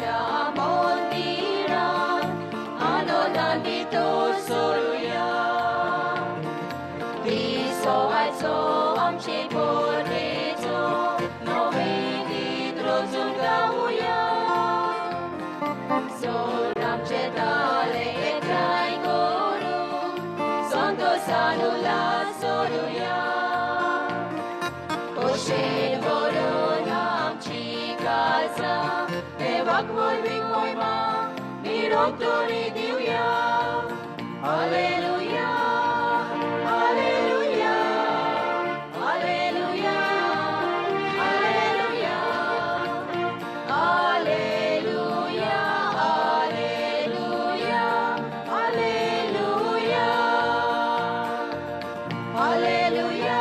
देवाच्या मंदिरान आनंदान भितर सरुया दिसो आयचो आमचे परदेचो नवेदीत रचून गावया सोड आमचे ताले एकठांय करून संतोषान उल्हास सोडुया खोशेन भरून आमची काळजां देवाक वरवीं महिमा मिरोग दोरी दिवया hallelujah hallelujah hallelujah hallelujah hallelujah hallelujah hallelujah hallelujah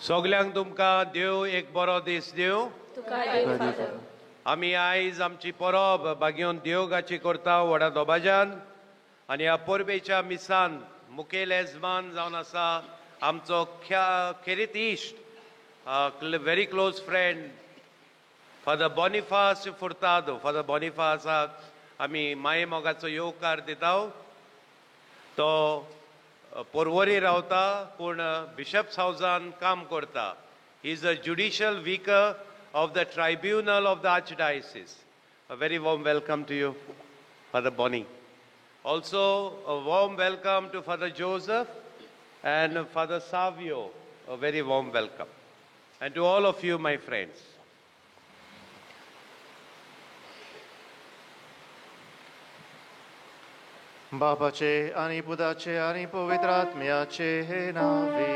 सगल्यांक तुमकां देव एक बरो दीस दिवं आमी आयज आमची परब बागेवन देवगाची करता व्हडा दोबाज्यान आनी ह्या परबेच्या मिसान मुखेल येजमान जावन आसा आमचो खेरीत इश्ट very close friend father Boniface Furtado father बॉनिफासाक आमी माये मोगाचो येवकार दिता तो पोरवोरी रावता पूण बिशप्स हावजान काम करता he is a judicial vicar of the tribunal of the archdiocese a very warm welcome to you father Boni also a warm welcome to father Joseph and Father Savio a very warm welcome and to all of you my friends. बापाचे आणि पुताचे आणि पवित्र आत्म्याचे नावे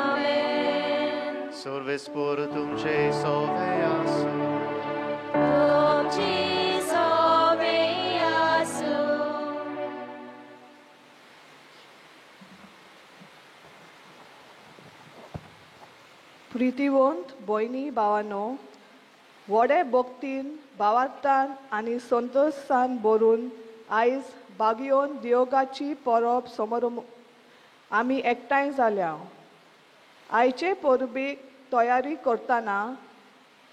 आमेन. सर्वेस्पोर तुमचे सोवे आसो तुमची सोवे आसो. प्रितीवंत भयणी भावांनो, व्हडे भक्तीन भावार्थान आनी संतोशान भरून आयज बागयोन देवगाची परब समारंभ आमी एकठांय जाल्या. आयचे परबेक तयारी करतना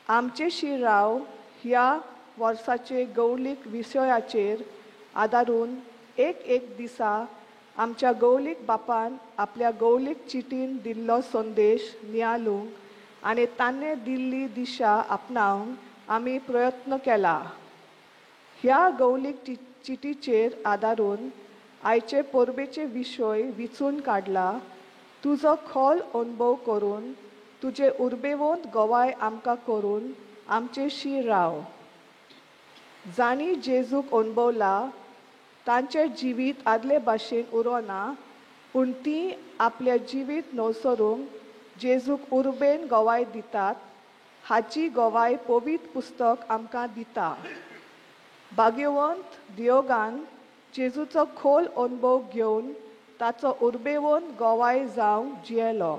आमचे शिराव ह्या वर्साचे गौलीक विशयाचेर आदारून एक दिसा आमच्या गौलीक बापान आपल्या गौलीक चिटीन दिल्लो संदेश नियाळूंक आनी ताणें दिल्ली दिशा आपणावंक आमी प्रयत्न केला. ह्या गौलीक चिटीचेर आदारून आयचे परबेचे विशय विचून काडला. तुजो खोल अनुभव करून तुजे उर्बेवंत गोवाय आमकां करून आमचे शीर राव. जाणी जेजूक अणभवला तांचें जिवीत आदले भाशेन उरोना पूण तीं आपलें जिवीत नवसरूंक जेजूक उर्बेन गोवाय दितात हाची गोवाय पवित्र पुस्तक आमकां दिता. भाग्यवंत दियोगान जेजूचो खोल अनुभव घेवन ताचो उर्बेवंत गोवाय जावंक जियेलो.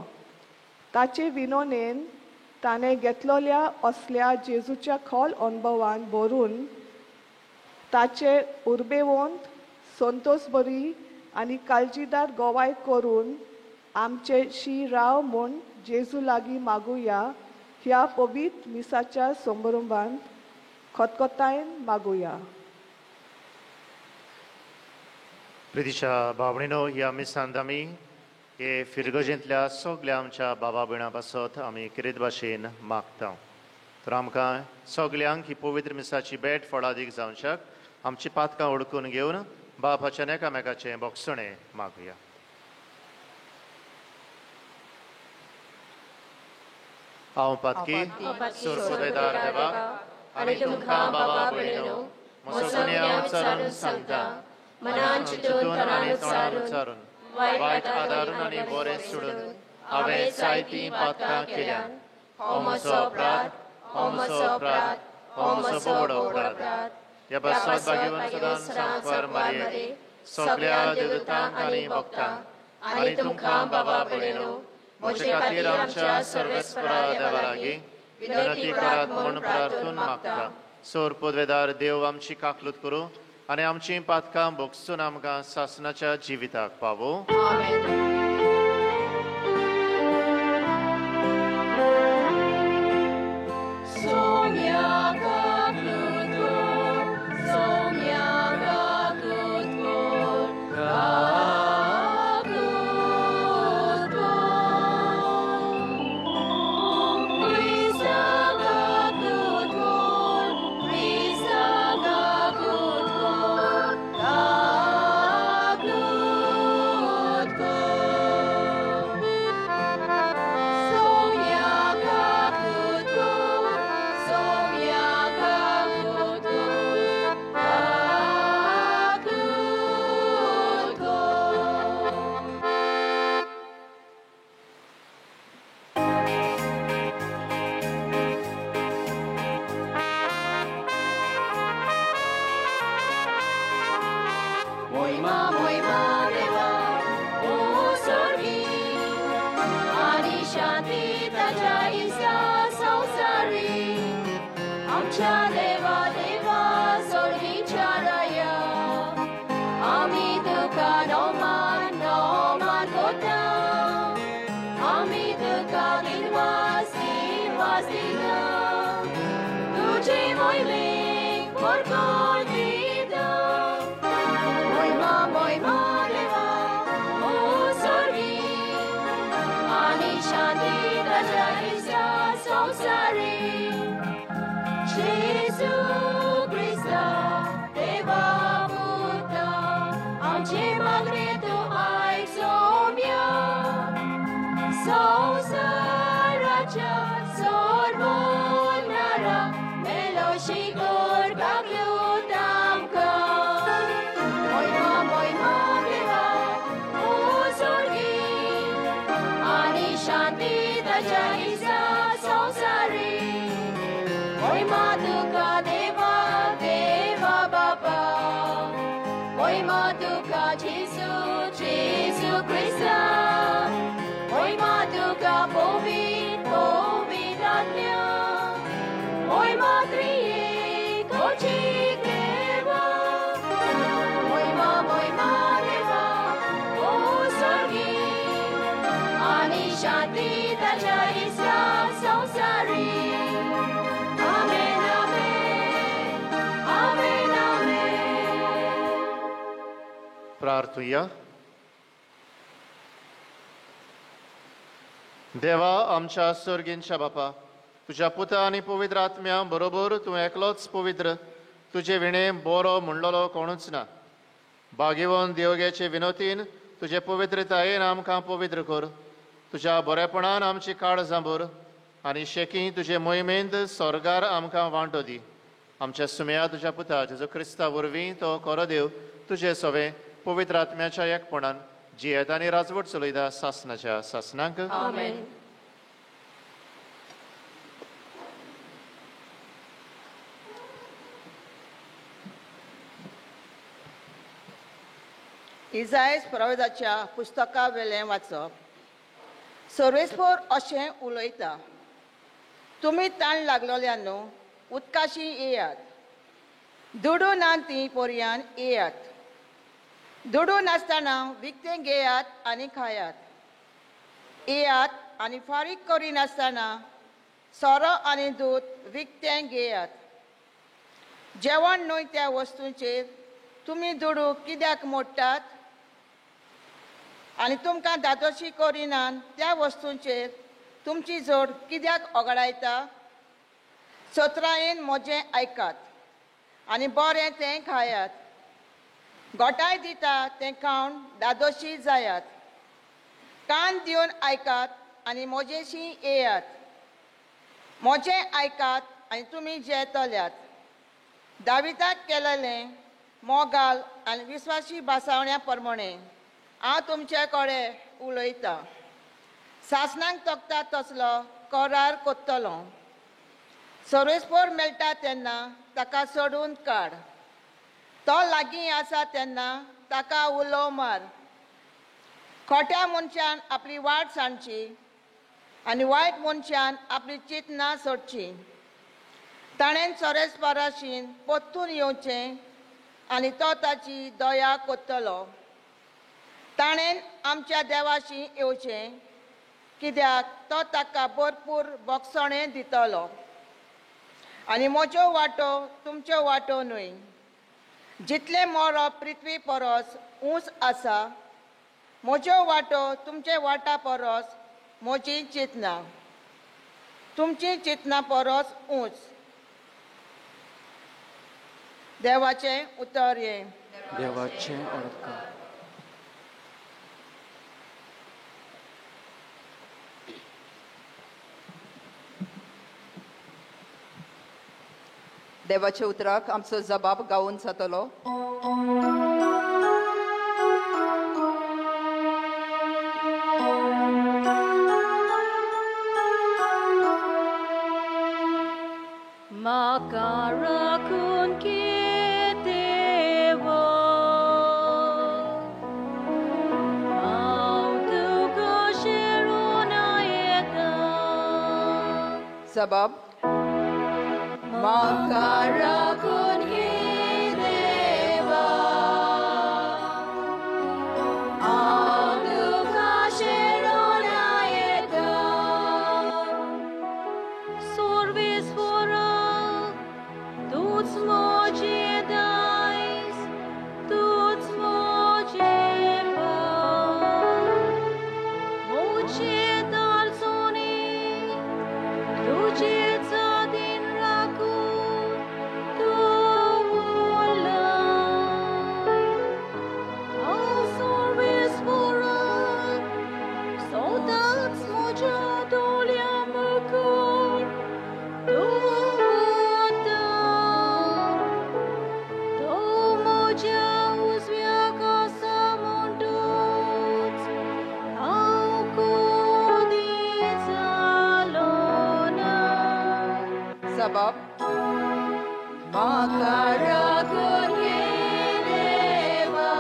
ताचे विनोनेन ताणें घेतलेल्या असल्या जेजूच्या खोल अनुभवान भरून ताचे उर्बेवंत संतोषबरी आनी काळजीदार गोवाय करून आमचे शी राव म्हूण जेजू लागीं मागुया ह्या पवित्र मिसाच्या समारंभांत खतखतायेन मागुया. प्रितीच्या भावणीनो, ह्या मिसांत आमी हे फिरगजेंतल्या सगल्या आमच्या बाबा भयणां पासत आमी कितें भाशेन मागता. तर आमकां सगल्यांक ही पवित्र मिसाची भेट फळादीक जावंक आमची पातकां ओळखून घेवन बापाच्या एकामेकाचें बोगसणें मागुया. हांव पातकी सुरपदेदार देवाक आनी तुमकां बाबा भयणीनो मोसोन्या उच्चारून सांगता, मनान चिंतून आनी तोंडान उच्चारून वायट आदारून आनी बरें सोडून हांवें जायतीं पातकां केल्यात. हो म्हजो अपराध, हो म्हजो अपराध, हो म्हजो व्हडलो अपराध. ह्या बसत भाग्यवान सदांच सांगपार मारये सगल्या देवतांक आनी भक्तांक आनी तुमकां बाबा भयणीनो म्हजे खातीर आमच्या सर्वेस्परा देवा लागीं विनंती करात म्हूण प्रार्थून मागता. सोर पदवेदार देव आमची काकलूत करूं आनी आमची पातकां भोगसून आमकां सासणाच्या जिविताक पावो. प्रार्थुया. देवा आमच्या स्वर्गींच्या बापा, तुज्या पुता आनी पवित्र आत्म्या बरोबर तूं एकलोच पवित्र, तुजे विणे बरो म्हणलेलो कोणूच ना. भाग्यवान देवगेचे विनोतीन तुजे पवित्रतायेन आमकां पवित्र कर. तुज्या बरेपणान आमची काळ जांबूर आनी शेकी तुजे मोहिमेंत स्वर्गार आमकां वांटो दी. आमच्या सुमया तुज्या पुता जेजू क्रिस्ता वरवीं तो खरो देव तुजे सवे पवित्र आत्म्याच्या एकपणान जियेत आनी राजवट चलयता सासणाच्या सासनाक. आमेन. इजायस प्रवेदाच्या पुस्तका वेलें वाचप. सर्वेस्पर अशें उलयता, तुम्ही ताण लागलोल्यांनो उदकाशी येयात. दुडू ना ती पोरयान येयात. दुडू नासतना विकतें घेयात आनी खायात. येयात आनी फारीक करी नासतना सोरो आनी दूद विकतें घेयात. जेवण न्हय त्या वस्तूंचेर तुमी दुडू कित्याक मोडटात? आनी तुमकां दादोशी करिनान त्या वस्तूंचेर तुमची जोड कित्याक ओगडायता? सत्रायेन म्हजें आयकात आनी बरें तें खायात. गोठाय दिता तें खावन दादोशी जायात. कान दिवन आयकात आनी म्हजेशी येयात. म्हजें आयकात आनी तुमी जेतल्यात. दाविदाक केलेलें मोगाल आनी विस्वासी भासावण्या प्रमाणें हांव तुमचे कडेन उलयतां. सासणांक तोखता तसलो करार कोत्तलो. सर्वेस्पोर मेळटा तेन्ना ताका सोडून काड. तो लागीं आसा तेन्ना ताका उलो मार. खोट्या मनशान आपली वाट सांडची आनी वायट मनशान आपली चिंतना सोडची. ताणें सोरेस्पोराशीन पोत्तून येवचें आनी तो ताची दया कोत्तलो. ताणें आमच्या देवाशी येवचें कित्याक तो ताका भरपूर बोगसणें दितलो. आनी म्हज्यो वाटो तुमच्यो वाटो न्हय. जितले मोरो पृथ्वी परस उंच आसा म्हज्यो वाटो तुमचे वाटा परस म्हजी चिंतना तुमची चिंतना परस उंच. देवाचें उतर हें. देवाचें उतर. देवाच्या उतराक आमचो जबाब गावून जातलो. म्हाका राखून घे देवा, हांव तुका शेरून येता. जबाब म्हाका राखून घे देवा, हांव तुका शेरून येता. सर्वेस्परा तूंच म्हजें दायज, तूंच म्हजें भाव. म्हजे दालचोनी तुजेच आदीन राखून दवरला. हांव सर्वेस्परा सदांच म्हज्या दोळ्या मुखार दवरता. तो म्हज्या उजव्याक आसा म्हणटूच हांव कदींच जालो ना. जबाब म्हाका राखून घे देवा,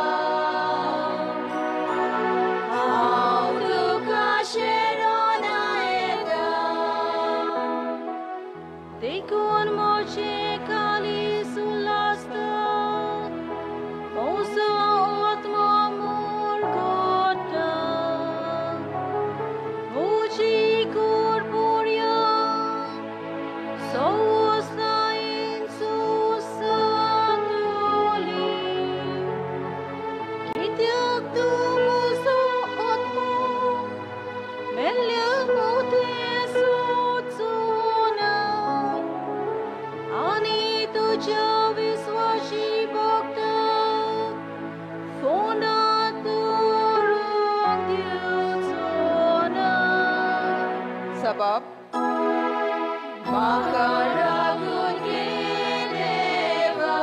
हांव तुका शेरून येता. देखून म्हजें कालीस उलासता, म्हजो आत्मा मुरगोडटा. म्हजी कूड पोरया सौस्तायेन सुसादली. कित्याक तूं म्हजो आत्मा मेल्ल्या मोतें सोदचोना. आनी तुज्या विस्वासी भक्ताक फोंडांत दवरूंक दिवचो ना. जबाब म्हाका राखून घे देवा,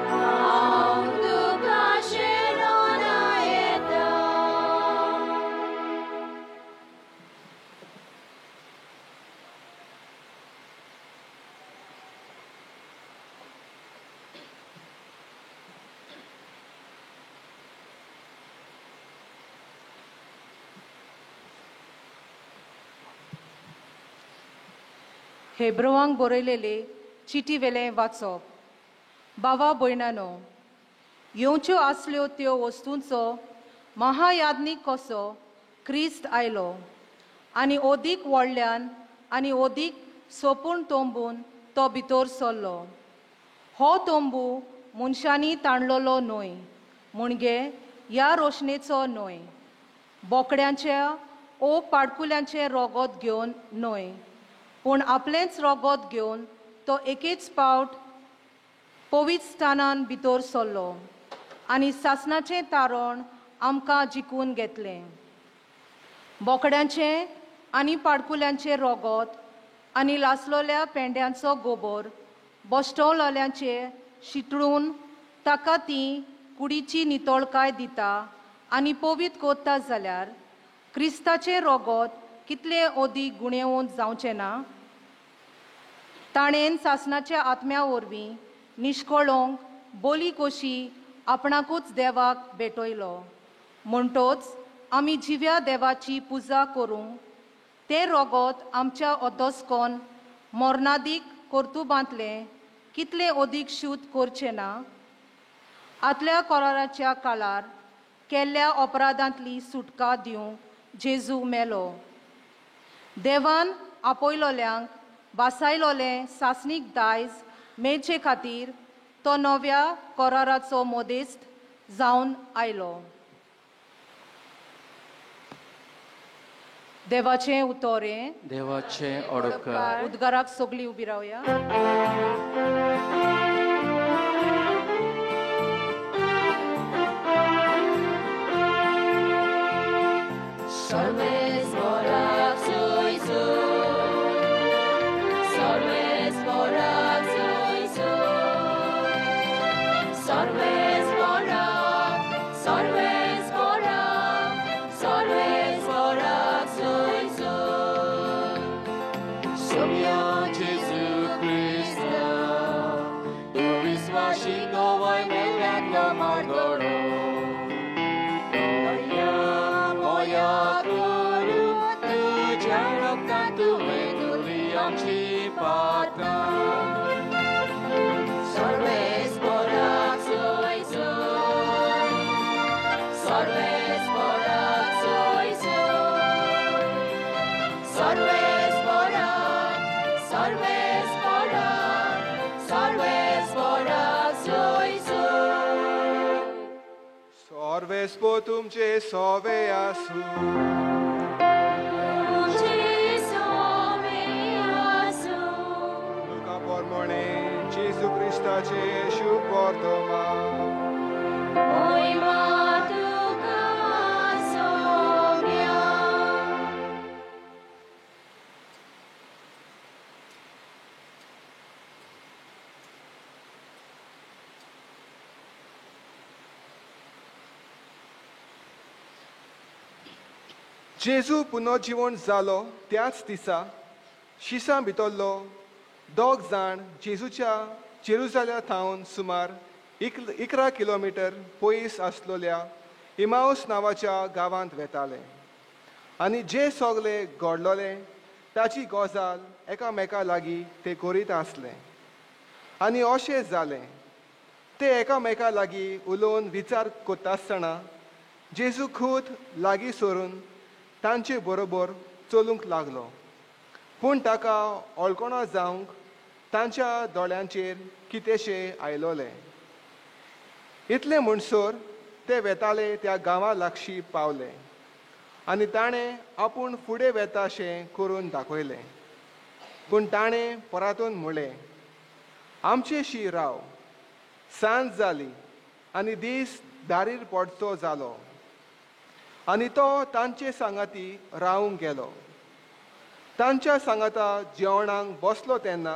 हांव तुका शेरून येता. हेब्रोवांक बरयलेले चिटी वेलें वाचप। भावा भयणानो, येवच्यो आसल्यो त्यो वस्तूंचो महायाज्ञीक कसो क्रिस्त आयलो आनी ओदीक व्हडल्यान आनी ओदीक सोपून तोंबून तो भितर सरलो। हो तोंबू मनशांनी ताणलेलो न्हय, म्हणजे ह्या रोशनेचो न्हय, बोकड्यांच्या ओ पाडकुल्यांचे रोगोत घेवन न्हय, पूण आपलेंच रोगोत घेवन तो एकेच पावट पवित्र स्थानान भितर सरलो आनी सासणाचें तारण आमकां जिखून घेतलें। बोकड्यांचें आनी पाडकुल्यांचें रोगोत आनी लासलोल्या पेंड्यांचो गोबर बोश्टवलोल्यांचे शिटळून ताका ती कुडीची नितळकाय दिता आनी पवित्र कोत्ता जाल्यार क्रिस्ताचें रोगोत कितले ओदीक गुणेवून जावचें ना? ताणेन सासणाच्या आत्म्या वरवीं निश्कळोवंक बोली कशी आपणाकूच देवाक भेटयलो। म्हणटोच आमी जिव्या देवाची पुजा करूंक तें रोगोत आमच्या ओतोस्कोन मोर्नादीक कर्तुबांतलें कितले ओदीक शुद्ध करचें ना? आदल्या कराराच्या काळार केल्ल्या अपराधांतली सुटका दिवंक जेजू मेलो। देवान आपयलोल्यांक बासायलोलें सासणीक दायज मेळचे खातीर तो नव्या कराराचो मोदेस्त जावन आयलो। देवाचें उतोरें। देवाचे ओडकार। उद्गाराक सगळीं उबी रावया। Sorvespo tuमचे सोवे आसू तुका पोरमोणे जेजू क्रिस्ताचे शुभ वर्तमा जेजू पुनर्जीवन जालो त्याच दिसा शिसां भितरलो दोग जाण जेजूच्या जेरुजाल्या थावन सुमार 11 किलोमीटर पयस आसलोल्या इमाऊस नांवाच्या गांवांत वेताले आनी जे सगळे घडलोले ताची गजाल एकामेका लागीं ते करीत आसले आनी अशें जालें ते एकामेका लागीं उलोवन विचार करतासतना जेजू खूद लागीं सरून तांचे बरोबर चलूंक लागलो पूण ताका वळखोना जावंक तांच्या दोळ्यांचेर कितेंशे आयलोले इतले म्हणसर ते वेताले त्या गांवा लागीं पावले आनी ताणें आपूण फुडें वेताशें करून दाखयलें पूण ताणें परतून म्हणलें आमचेशी राव सांज जाली आनी दीस दारीर पडचो जालो आनी तो तांचे सांगाती रावूंक गेलो तांच्या सांगाता जेवणाक बसलो तेन्ना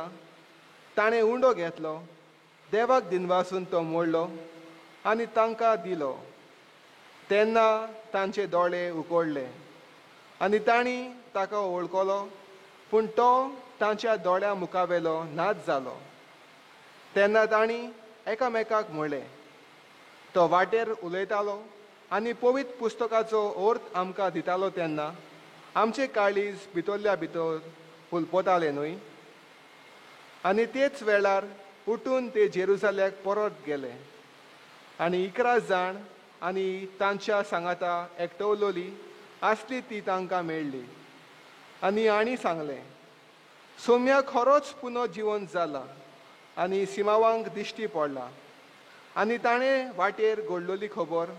ताणें उंडो घेतलो देवाक दिनवासून तो मोडलो आनी तांकां दिलो तेन्ना तांचे दोळे उगडले आनी तांणी ताका वळखलो पूण तो तांच्या दोळ्या मुखावेलो नाच जालो तेन्ना तांणी एकामेकाक म्हणलें तो वाटेर उलयतालो आनी पवित्र पुस्तकाचो अर्थ आमकां दितालो तेन्ना आमचे काळीज भितरल्या भितर फुलपताले न्हय आनी तेच वेळार उठून ते जेरुसाल्याक परत गेले आनी 11 जाण आनी तांच्या सांगाता एकटवलोली आसली ती तांकां मेळ्ळी आनी सांगलें, सोम्या खरोच पुनर्जीवन जाला आनी सिमावांक दिश्टी पडला. आनी ताणें वाटेर घडलोली खबर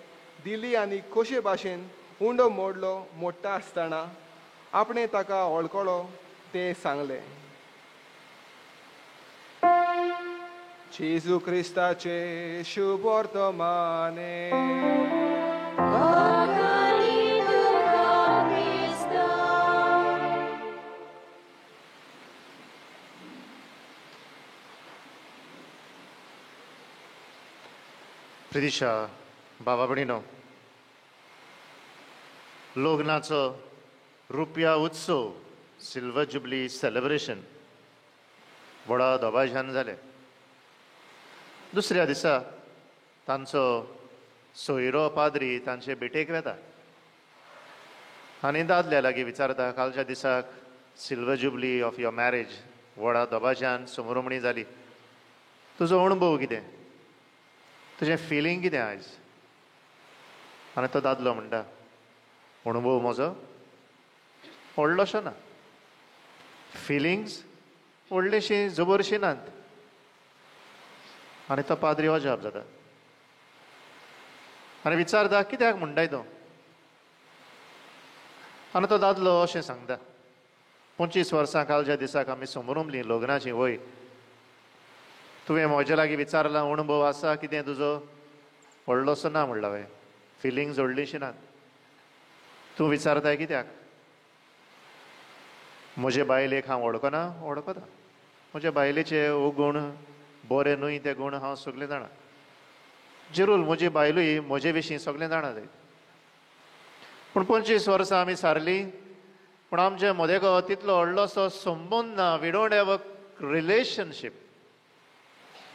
दिली आनी कशे भाशेन उंडो मोडटा आसतना आपणें ताका वळखलो तें सांगलें. जेजू क्रिस्ताचे शुभ वर्तमाने. प्रिदिशा बाबा भणीनो, लग्नाचो रुपया उत्सव सिल्वर जुबली सेलिब्रेशन व्हडा दबाज्यान जालें. दुसऱ्या दिसा तांचो सोयरो पाद्री तांचे भेटेक वेता आनी दादल्या लागीं विचारता, कालच्या दिसाक silver jubilee of your marriage व्हडा दबाज्यान समोरमणी जाली, तुजो अणभव कितें, तुजें फिलींग कितें आयज? आनी तो दादलो म्हणटा, अणभव म्हजो व्हडलोसो ना, फिलिंग्स व्हडलीशी जबरशी नात. आनी तो पाद्री अजाप जाता आनी विचारता, कित्याक म्हणटाय तो? आनी तो दादलो अशें सांगता, 25 वर्सां कालच्या दिसाक आमी समोरुमली लग्नाची वय, तुवें म्हजे लागीं विचारला अणभव आसा कितें तुजो? व्हडलोसो ना म्हणला. हांवें फिलिंग्स व्हडलीशी नात. तूं विचारताय कित्याक? म्हजे बायलेक हांव वळखना? वळखता. म्हज्या बायलेचे हो गूण बरे न्हय ते गूण हांव सगळें जाणा. जरूर म्हजी बायलूय म्हजे विशीं सगळें जाणा जाय. पूण 25 वर्सां आमी सारलीं, पूण आमचे मदें तितलो व्हडलोसो संबंद ना. We don't have a relationship.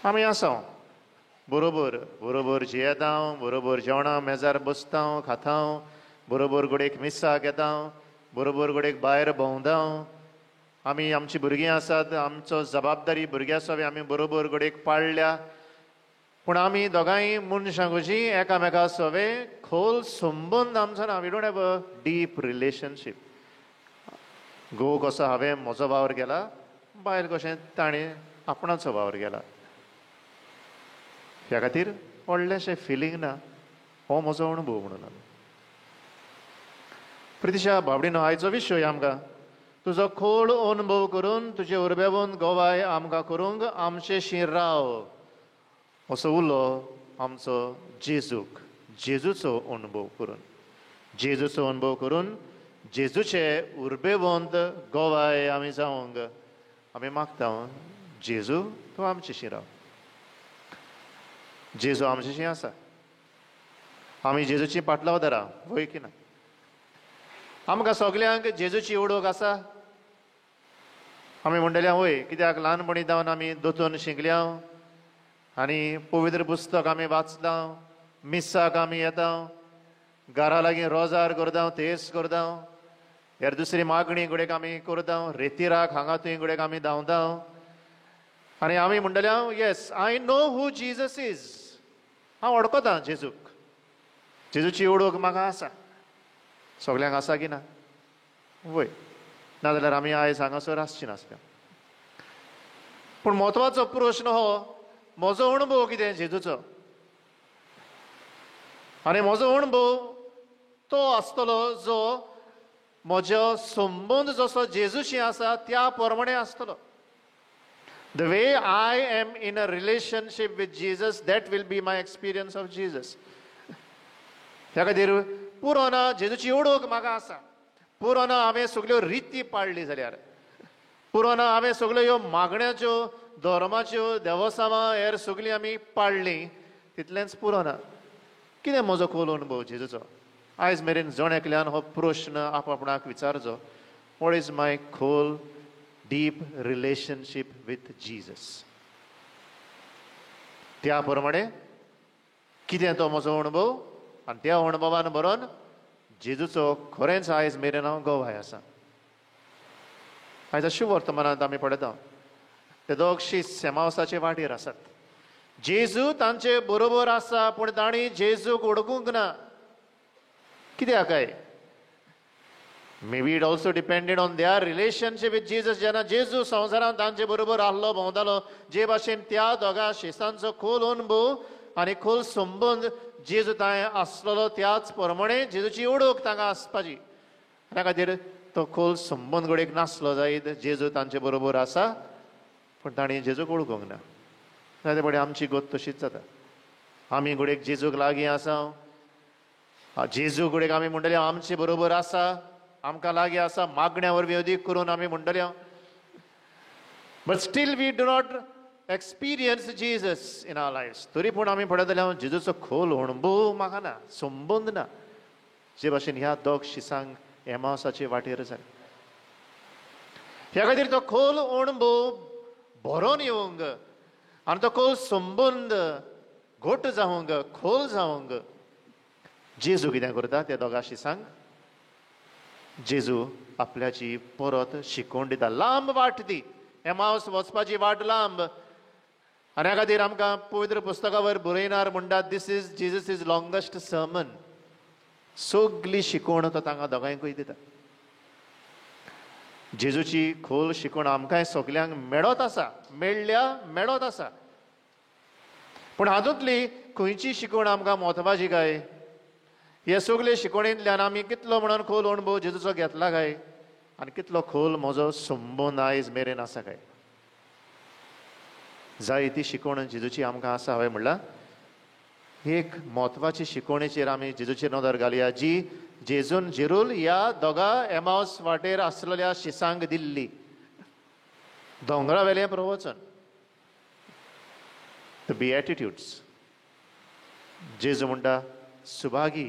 आमी आसा बरोबर बरोबर जियेता, बरोबर जेवणा मेजार बसता, खाता, बरोबर घोडेक मिस्साक येता, बरोबर घोडेक भायर भोंवता. आमी आमची भुरगीं आसात, आमचो जबाबदारी भुरग्यां सवे आमी बरोबर घोडेक पाळल्या. पूण आमी दोगांय मनशां कशी एकामेका सवे खोल संबंद आमचो ना. We don't have a deep relationship. घोव कसो हांवें म्हजो वावर केला, बायल कशें ताणें आपणाचो वावर केला. ह्या खातीर व्हडलेशें फिलींग ना. हो म्हजो अणभव म्हणून. प्रितिशा बाबडीनो, आयचो विशय आमकां तुजो खोल अनुभव करून तुजे उर्बेवंत गोवाय आमकां करूंक आमचेशी राव असो उलो आमचो जेजूक, जेजूचो अनुभव करून, जेजूचो अनुभव करून जेजूचे उर्बेवंत गोवाय आमी जावंक आमी मागता. जेजू तूं आमचेशी राव. जेजू आमचेशी आसा. आमी जेजूची पाटलाव धरा, वय की ना? आमकां सगल्यांक जेजूची ओळख आसा. आमी म्हणटले वय, कित्याक ल्हानपणी जावन आमी दोतोन शिकल्या आनी पवित्र पुस्तक आमी वाचता, मिस्साक आमी येता, घरा लागीं रोजार करता, तेस करता, हेर दुसरी मागणी कडेक आमी करता, रेतीराक हांगा थंय कडेक आमी धांवता आनी आमी म्हणटले yes, I know who Jesus is. हांव वळखता जेजूक. जेजूची ओळख म्हाका आसा. सगल्यांक आसा की ना? वय, नाजाल्यार आमी आयज हांगासर आसची नासल्या. पूण म्हत्वाचो प्रश्न हो, म्हजो अणभव कितें जेजूचो? आनी म्हजो अणभव तो आसतलो जो म्हजो संबंद जसो जेजूशी आसा त्या प्रमाणे आसतलो. The way I am in a relationship with Jesus, that will be my experience of Jesus. ह्या खातीर पुरोना जेजूची ओळख म्हाका आसा. पुरोना हांवें सगल्यो रिती पाळली जाल्यार, पुरोना हांवें सगल्यो ह्यो मागण्याच्यो, धर्माच्यो, देवसामां हेर सगलीं आमी पाळलीं, तितलेंच पुरोना. कितें म्हजो खोल अनुभव जेजूचो? आयज मेरेन जण एकल्यान हो प्रश्न आपणाक विचारचो, वॉट इज माय खोल डीप रिलेशनशीप विथ जीजस? त्या प्रमाणे कितें तो म्हजो अणभव, आनी त्या अणभवान बरोवन जेजूचो खरेंच आयज मेरेन हांव गोवाय आसा. आयज शुभ वर्तमानांत आमी पळयता ते दोगशी सेमावसाचे वाटेर आसात. जेजू तांचे बरोबर आसा, पूण तांणी जेजूक ओळखूंक ना. कित्याक काय? Maybe it also depended on their relationship with Jesus. जेन्ना जेजू संवसारांत तांचे बरोबर आहलो भोंवतालो, जे भाशेन त्या दोगा शिसांचो खोल अनुभव आनी खोल संबंद जेजू थंय आसलेलो, त्याच प्रमाणे जेजूची ओळख तांकां आसपाची. त्या खातीर तो खोल संबंद घडयेक नासलो जायत. जेजू तांचे बरोबर आसा, पूण तांणी जेजूक ओळखूंक ना. जायते पडे आमची गोत तशीच जाता. आमी घडयेक जेजूक लागीं आसा, जेजू घडयेक आमी म्हणटले आमचे बरोबर आसा, आमकां लागीं आसा, मागण्या वरवीं अदीक करून आमी म्हणटले. But still we do not experience Jesus in our lives. तरी पूण आमी पळयतले जेजूचो खोल अणभव म्हाका ना, संबंद ना, जे भाशेन ह्या दोग शिसांक एमावसाचे वाटेर जाले. ह्या खातीर तो खोल अणभव भरोन येवंक आनी तो खोल संबंद घट जावंक, खोल जावंक जेजू कितें करता त्या दोगा शिसांक? जेजू आपल्याची परत शिकोवन दिता. लांब वाट ती, एमावस वचपाची वाट लांब. आनी ह्या खातीर आमकां पवित्र पुस्तका वयर बरयणार म्हणटात, this is Jesus is longest sermon. सगली शिकोवण तो तांकां दोगांयकूय दिता. जेजूची खोल शिकोवण आमकांय सगल्यांक मेळत आसा, मेळत आसा. पूण हातूंतली खंयची शिकोवण आमकां म्हत्वाची काय? हे सगळे शिकोवणेंतल्यान आमी कितलो म्हणून खोल अणभव जेजूचो घेतला काय, आनी कितलो खोल म्हजो संबंद आयज मेरेन आसा काय? जाय ती शिकोवण जेजूची आमकां आसा हांवें म्हणलां. एक म्हत्वाची शिकोवणेचेर आमी जेजूचेर नदर घालुया, जी जेजून जेरूल ह्या दोगा एमावस वाटेर आसलेल्या शिसांक दिल्ली. दोंगरा वेलें प्रवचन, द बिएटिट्यूड्स. जेजू म्हणटा सुभागी.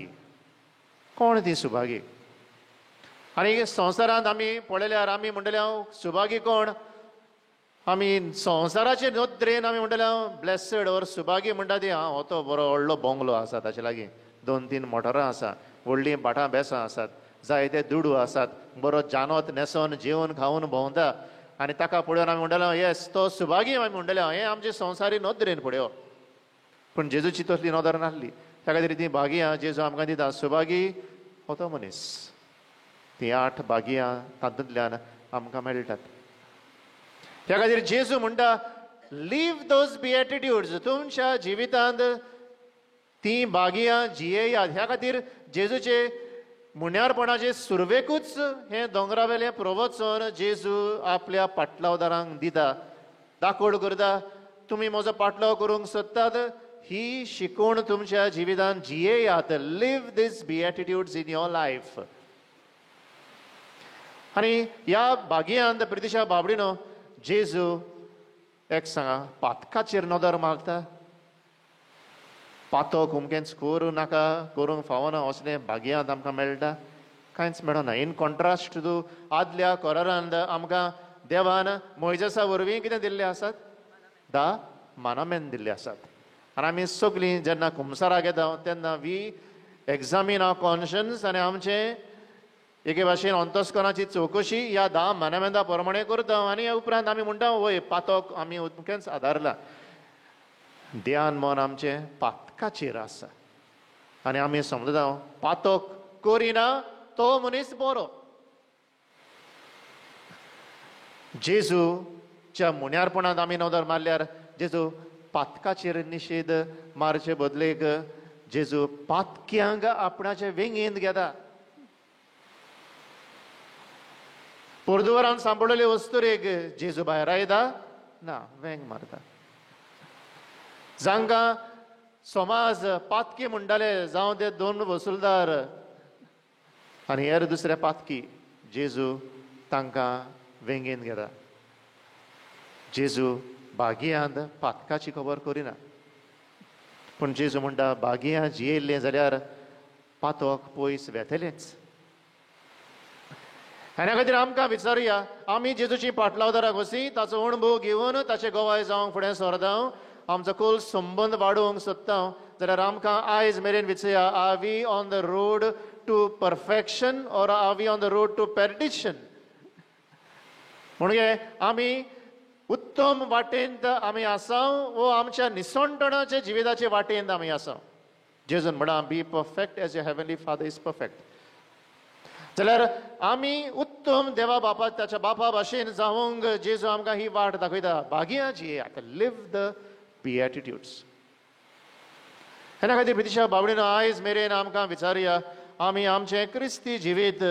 कोण ती सुभागी? आनी संवसारांत आमी पळयल्यार आमी म्हणटले सुभागी कोण? आमी संवसाराचे नदरेन आमी म्हणटले ब्लेसड ओर सुभागी म्हणटा ती हो तो बरो व्हडलो बंगलो आसा, ताचे लागीं 2-3 मोटरां आसा, व्हडलीं भाटां बेसां आसात, जायते दुडू आसात, बरो जानोत न्हेसोन जेवन खावन भोंवता, आनी ताका पळोवन आमी म्हणटले येस तो सुभागी. आमी म्हणटले हें आमचे संवसारी नदरेन पळय. पूण जेजूची तसली नदर नासली. त्या खातीर ती भागयां जेजू आमकां दिता. सुभागी हो तो मनीस. ती 8 भागयां तातूंतल्यान आमकां मेळटात. त्या खातीर जेजू म्हणटा लीव दोज बिएटिट्यूड्स. तुमच्या जिवितांत ती भागयां जियेयात. ह्या खातीर जेजूचे मुण्यारपणाचे सुरवेकूच हें दोंगरावेलें प्रवचन जेजू आपल्या पाटलावदारांक दिता, दाखोड करता. तुमी म्हजो पाटलाव करूंक सोदतात, ही शिकोवण तुमच्या जिवितांत जियेयात. Live these beatitudes in your life. आनी ह्या भागयांत प्रितिशा बाबडीनो जेजू एक सांगा पातकाचेर नदर मारता. पातक उमकेंच करूं नाका, करूंक फावना असलें भागयांत आमकां मेळटा? कांयच मेळना. इन कॉन्ट्रास्ट टू आदल्या कोरारांत आमकां देवान मोइजेसा वरवीं कितें दिल्लें आसात? 10 मानामेंट दिल्ले आसात. आनी आमी सगलीं जेन्ना कुमसाराक येता तेन्ना वी एग्जामीन आवर कॉन्शन्स आनी आमचें एके भाशेन अंतस्करणाची चवकशी ह्या 10 मानामेंटा प्रमाणे करता. आनी उपरांत आमी म्हणटा वय पातक आमी उदकेंच आदारला. ध्यान मन आमचें पातकाचेर आसा आनी आमी समजता पातक करिना तो मनीस बरो. जेजूच्या मुण्यारपणांत आमी नदर मारल्यार जेजू पातकाचेर निशेध मारचे बदलेक जेजू पातक्यांक आपणाचे वेंगेंत घेता. पोर्दुवारान सांपडलेले वस्तुरेक जेजू भायर येता ना, वेंग मारता. जांकां समाज पातकी म्हणटाले जावं ते 2 वसुलदार आनी हेर दुसरे पातकी, जेजू तांकां वेंगेंत घेता. जेजू भागयांत पातकाची खबर करिना. पूण जेजू म्हणटा भागयां जियेल्लें जाल्यार पातक पयस वेतलेंच. आनी ह्या खातीर आमकां विचारुया, आमी जेजूची पाटलावदाराक वसी ताचो अणभव घेवन ताचे गोवाय जावंक फुडें सरता, आमचो खोल संबंद वाडोवंक सोदता, जाल्यार आमकां आयज मेरेन विचारया, are we on the road to perfection or are we on the road to perdition? म्हणजे आमी उत्तम वाटेंत आमी आसां वो आमच्या निसंटणाच्या जिविताचे वाटेंत आमी आसां. जेजून म्हणा be perfect as your heavenly father is perfect. जाल्यार आमी उत्तम देवा बापा ताच्या बापा भाशेन जावंक जेजू आमकां ही वाट दाखयता. भाग्या जियेयात, लिव द बिएटिट्यूड्स. हेना खातीर प्रितीच्या बावडीन आयज मेरेन आमकां विचारया आमी आमचें क्रिस्ती जिवीत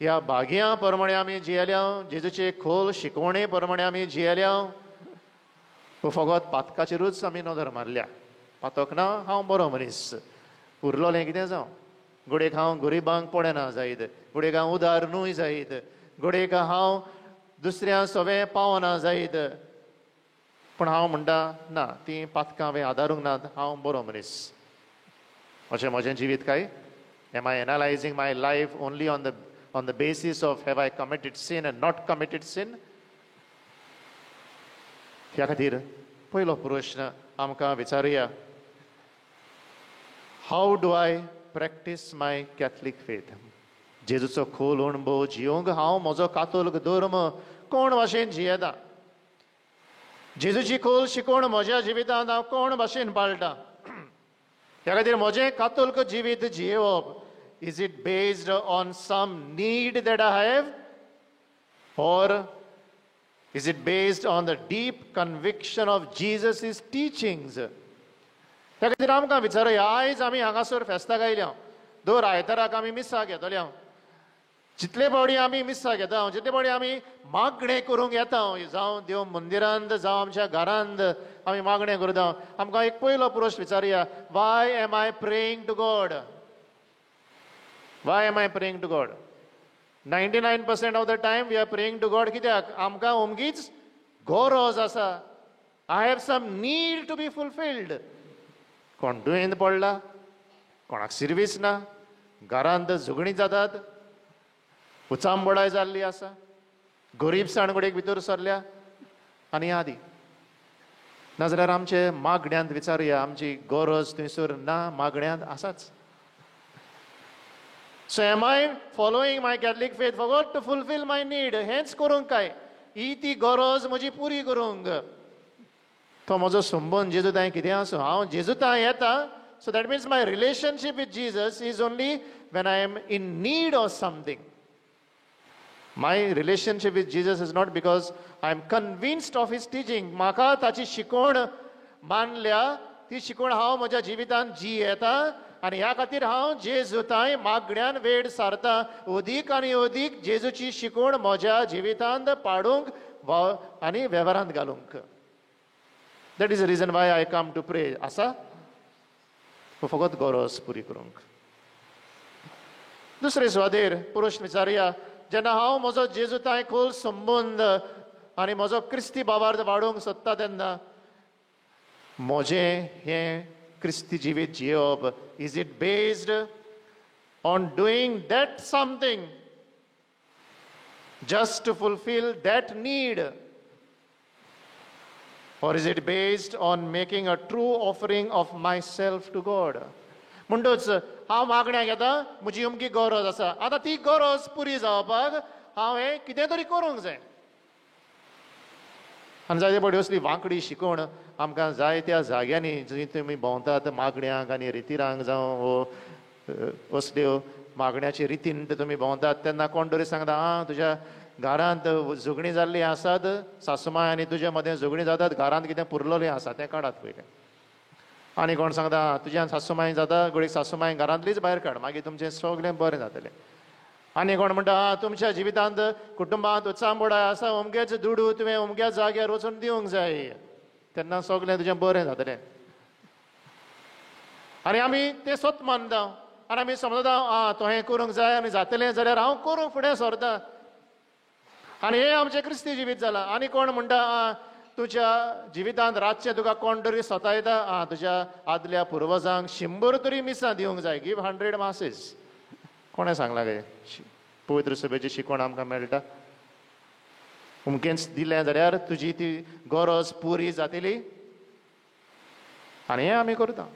ह्या भाग्या प्रमाणे आमी जियेल्या, जेजूचे खोल शिकवणे प्रमाणे आमी जियेल्या, फकत पातकाचेरूच आमी नदर मारल्या. पातक ना हांव बरो मनीस, उरलोलें कितें जावं, घोडेक हांव गरिबांक पडना जायत, घोडेक हांव उदार न्हय जायत, घोडेक हांव दुसऱ्या सवें पावना जायत. पूण हांव म्हणटा ना, ती पातकां हांवें आदारूंक नात, हांव बरो मनीस. अशें म्हजें जिवीत काय? Am I analysing my life only on the basis of have I committed sin and not committed sin? ह्या खातीर पयलो प्रश्न आमकां विचारुया, how do I practise my Catholic faith? जेजूचो खोल अणभव जियोंक हांव म्हजो कातोलीक धर्म कोण भाशेन जियेता? जेजूची खोल शिकवण म्हज्या जिवितांत हांव कोण भाशेन पाळटा? ह्या खातीर म्हजें कातोलीक जिवीत जियेवप, is it based on some need that I have, or is it based on the deep conviction of Jesus' teachings? ह्या खातीर आमकां विचारुया, आयज आमी हांगासर फेस्ताक आयल्या, दर आयताराक आमी मिसाक येतल्या. जितले फावटी आमी मिसाक येता, जितले फावटी आमी मागणें करूंक येता, जावं देव मंदिरांत जावं आमच्या घरांत आमी मागणें करता, आमकां एक पयलो प्रश्न विचारुया, why am I praying to God? Why am I praying to God? 99% of the time we are praying to God कित्याक? आमकां ओमगीच गरज आसा. I have some need to be fulfilled. कोण दुयेंत पडला, कोणाक सर्वीस ना, घरांत झगडीं जातात, उचांबडाय जाल्ली आसा, गरीब साणकुडेक भितर सरल्या आनी आदी. नाजाल्यार आमचे मागण्यांत विचारुया, आमची गरज थंयसर ना, मागण्यांत आसाच. So am I following my Catholic faith for God to fulfill my need? हेंच करूंक काय? ही ती गरज म्हजी पुरी करूंक. तो म्हजो संबंद जेजू तांय कितें आसूं, हांव जेजू तांय येता. So that means my relationship with Jesus is only when I am in need of something. My relationship with Jesus is not because I am convinced of his teaching. म्हाका ताची शिकवण मानल्या, ती शिकवण हांव म्हज्या जिवितांत जियेता, आनी ह्या खातीर हांव जेजू तांय मागण्यांत वेळ सारता, अदीक आनी अदीक जेजूची शिकवण म्हज्या जिवितांत पाडूंक आनी वेव्हारांत घालूंक. That is the reason why I come to pray. आसा फकत गरज पुरी करूंक. दुसरे सुवातेर प्रश्न विचारुया, जेन्ना हांव म्हजो जेजू तांय खोल संबंद आनी म्हजो क्रिस्ती भावार्थ वाडोवंक सोदता तेन्ना म्हजें हें क्रिस्ती जिवीत जियोप, is it based on doing that something just to fulfill that need, or is it based on making a true offering of myself to God? म्हणटूच हांव मागण्या घेता, म्हजी अमकी गरज आसा, आतां ती गरज पुरी जावपाक हांवें कितें तरी करूंक जाय. आनी जायते फावटी असली वांकडी शिकवण आमकां जायत्या जाग्यांनी जंय तुमी भोंवतात मागण्यांक आनी रितीरांक जावं वो असल्यो मागण्याचे रितीन तुमी भोंवतात तेन्ना कोण तरी सांगता, तुज्या घरांत झगडीं जाल्लीं आसात, सासूमाय आनी तुजे मदें झगडीं जातात, घरांत कितें पुरलोलें आसा तें काडात पयलें. आनी कोण सांगता, तुज्यान सासूमाय जाता, घडीक सासूमाय घरांतलीच भायर काड, मागीर तुमचें सगळें बरें जातलें. आनी कोण म्हणटा, तुमच्या जिवितांत कुटुंबांत उचांबडाय आसा, अमकेच दुडू तुवें अमक्या जाग्यार वचून दिवंक जाय, तेन्ना सगळें तुजें बरें जातलें. आनी आमी तें सत मानता आनी आमी समजता, तो हें करूंक जाय आनी जातलें जाल्यार हांव करूंक फुडें सरता. आनी हें आमचें क्रिस्ती जिवीत जालां. आनी कोण म्हणटा, तुज्या जिवितांत रातचें तुका कोण तरी सतायता, तुज्या आदल्या पुर्वजांक 100 तरी मिसां दिवंक जाय, गिव 100 masses. कोणें सांगलां गे? पवित्र सभेची शिकवण आमकां मेळटा. उमकेंच दिलें जाल्यार तुजी ती गरज पुरी जातली, आनी हें आमी करता.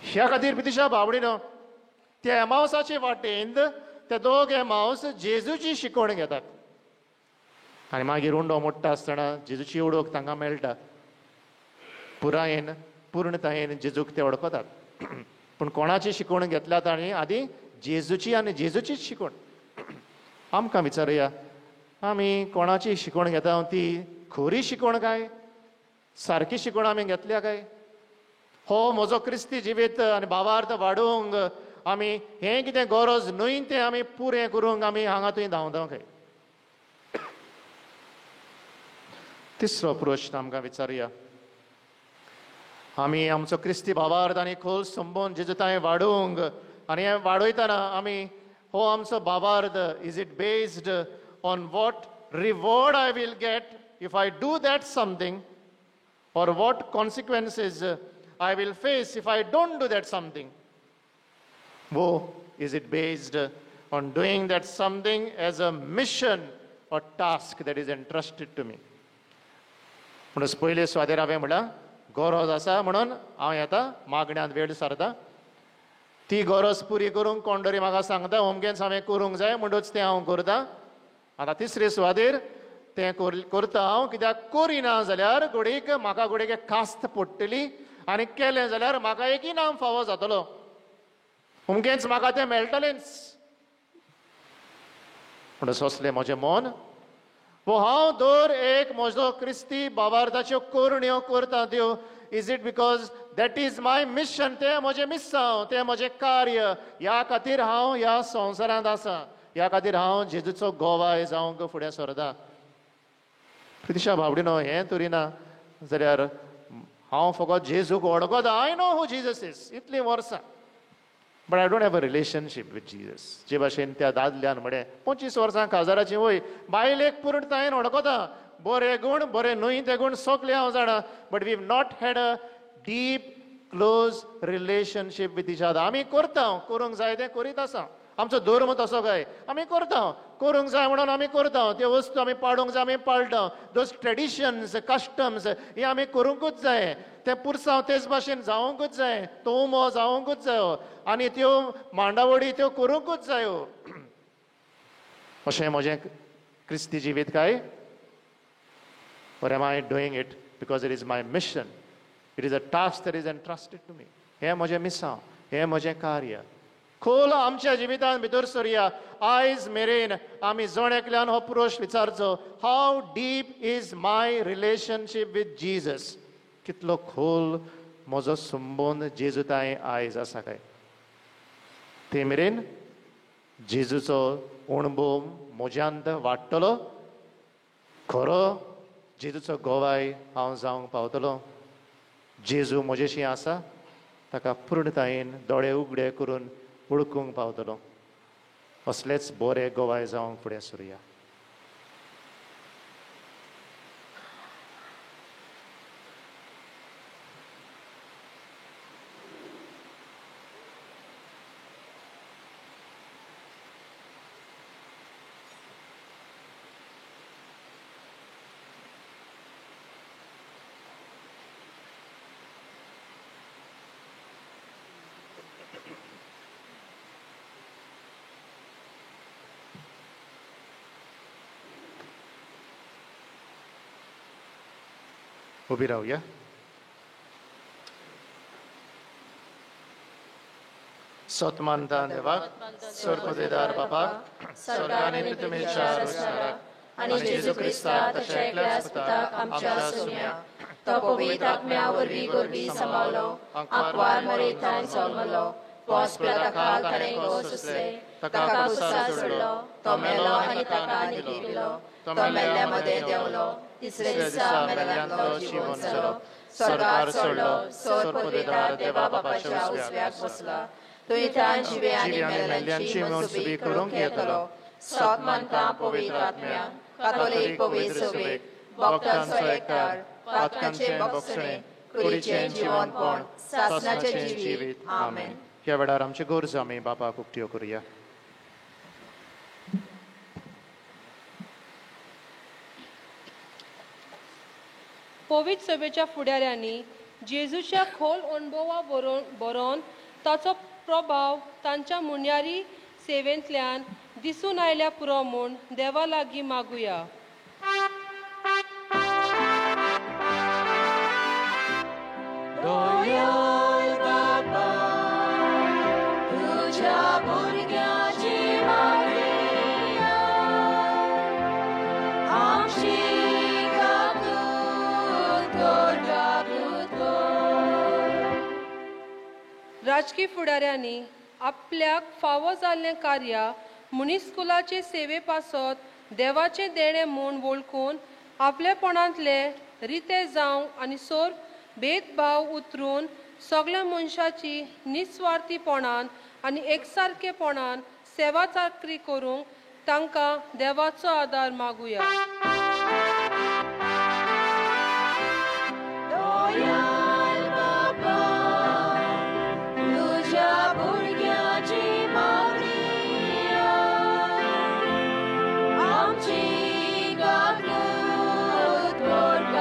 ह्या खातीर पितिशा भावडीनो, त्या एमावसाचे वाटेंत ते दोग एमावस जेजूची शिकवण घेतात. आनी मागीर उंडो मोडटा आसतना जेजूची ओळख तांकां मेळटा. पुरायेन पूर्णतायेन जेजूक ते वळखतात. पूण कोणाची शिकवण घेतल्या तांणी आदी जेजूची आनी जेजूचीच शिकवण. आमकां विचारुया, आमी कोणाची शिकवण घेता ती खरी शिकवण काय, सारकी शिकवण आमी घेतल्या काय? हो म्हजो क्रिस्ती जिवीत आनी भावार्थ वाडोवंक आमी हें कितें गरज न्हय तें आमी पुरें करूंक आमी हांगा थंय धांवता काय? तिसरो प्रश्न आमकां विचारुया, आमी आमचो क्रिस्ती भावार्थ आनी खोल संबंद जेजूताय वाडोवंक आनी हें वाडयतना आमी हो आमचो भावार्थ is it based on what reward I will get if I do that something, or what consequences I will face if I don't do that something? Wo, is it based on doing that something as a mission or task that is entrusted to me? म्हणून पयले स्वादेर हांवें म्हळां गरज आसा म्हणून हांव येता मागण्यांत वेळ सारता. ती गरज पुरी करूंक कोण तरी म्हाका सांगता अमकेंच हांवें करूंक जाय म्हणटूच तें हांव करतां. आतां तिसरे सुवातेर तें करता हांव, कित्याक करिना जाल्यार घडीक म्हाका घडीक एक कास्त पडटली आनी केलें जाल्यार म्हाका एक इनाम फावो जातलो. अमकेंच म्हाका तें मेळटलेंच म्हणून असलें म्हजें मन. वो हांव दर एक म्हजो क्रिस्ती भावार्थाच्यो करण्यो करता त्यो, is it because that is my mission, तें म्हजें मिसांव, तें म्हजें कार्य, ह्या खातीर हांव ह्या संवसारांत आसा, ह्या खातीर हांव जेजूचो गोवाय जावंक फुडें सरता. प्रितिशा भावडीनो, हें तरी ना जाल्यार हांव फकत जेजूक वळखता. I know who Jesus is, इतलीं वर्सां, but I don't have a relationship with Jesus. जे भाशेन त्या दादल्यान म्हळें 25 वर्सां काजाराची वय, बायलेक पूर्णतायेन वळखता, बरे गूण बरे न्हय ते गूण सगळे हांव जाणा, but we have not had a deep close relationship with each other. आमी करता, करूंक जाय तें करीत आसा. आमचो धर्म तसो काय, आमी करता, करूंक जाय म्हणून आमी करता, त्यो वस्तू आमी पाळूंक जाय आमी पाळटा. दोज ट्रेडिशन्स कस्टम्स हे आमी करूंकूच जाय. ते पुरसांव तेच भाशेन जावंकूच जाय, तो उमो जावंकूच जायो आनी त्यो मांडावळी त्यो करूंकूच जायो. अशें म्हजें क्रिस्ती जिवीत काय? Or am I doing it because it is my mission? It is a task that is entrusted to me. हें म्हजें मिसांव, हें म्हजें कार्य. खोल आमच्या जिवितांत भितर सरया. आयज मेरेन आमी जण एकल्यान हो प्रश्न विचारचो, how deep is my relationship with Jesus? कितलो खोल म्हजो संबंद जेजूताय आयज आसा काय? ते मेरेन जेजूचो अणभव म्हज्यांत वाडटलो. खरो जेजूचो गोवाय हांव जावंक पावतलो. जेजू म्हजेशी आसा, ताका पूर्णतायेन दोळे उगडे करून वळखूंक पावतलो. असलेच बरे गोवाय जावंक फुडें सरुया. उभी राहूया. सतमानता देवाक, सर्वोदेदार बापाक, स्वर्गान आनी पृथ्वीच्या रचणाराक, आनी जेजू क्रिस्ता ताच्या एकल्याच पुताक आमच्या सुम्या, तो पवित्र आत्म्या वरवीं गोरबी सांबाळलो, आंकवार मरेंतान जल्मलो, पोस पिलाताका खरेंगो सुसले, ताका क्रुसार चडलो, तो मेलो आनी ताका न्हिदिलो, तो मेल्ल्या मदें देंवलो, तिसरे दिसा मेल्ल्यांतलो जिवंत जालो, स्वर्गार चडलो, सर्वोदेदार देवा बापाच्या उजव्याक बसला, थंय तान जिवे आनी मेल्ल्यांची मनसुबी करूंक येतलो. सत मानता पवित्र आत्म्या, कातोलीक पवित्र सभेक, भक्तांचो एकठार, पातकांचे बक्षणे, कुडीचें जिवनपण, सासणाचें जिवीत. आमेन. ह्या वेळार आमचे गरजो आमी बापाक उक्त्यो करुया. पवित्र सभेच्या फुडाऱ्यांनी जेजूच्या खोल अणभवा बरोवन ताचो प्रभाव तांच्या मुन्यारी सेवेंतल्यान दिसून आयल्या पुरो म्हूण देवा लागीं मागुया. आमची गागूत कर. राजकीय फुडाऱ्यांनी आपल्याक फावो जाल्लें कार्या मुनिस्कुलाचे सेवे पासत देवाचे देणे म्हूण वळखून आपलेपणांतले रिते जावं आनी सोर भेदभाव उतरून सगळ्या मनशाची निस्वार्थीपणान आनी एकसारकेपणान सेवा चाकरी करूंक तांकां देवाचो आदार मागुया. दयाल बाबा, तुझ्या भुरग्याची मागणिया आमची गागूत कर.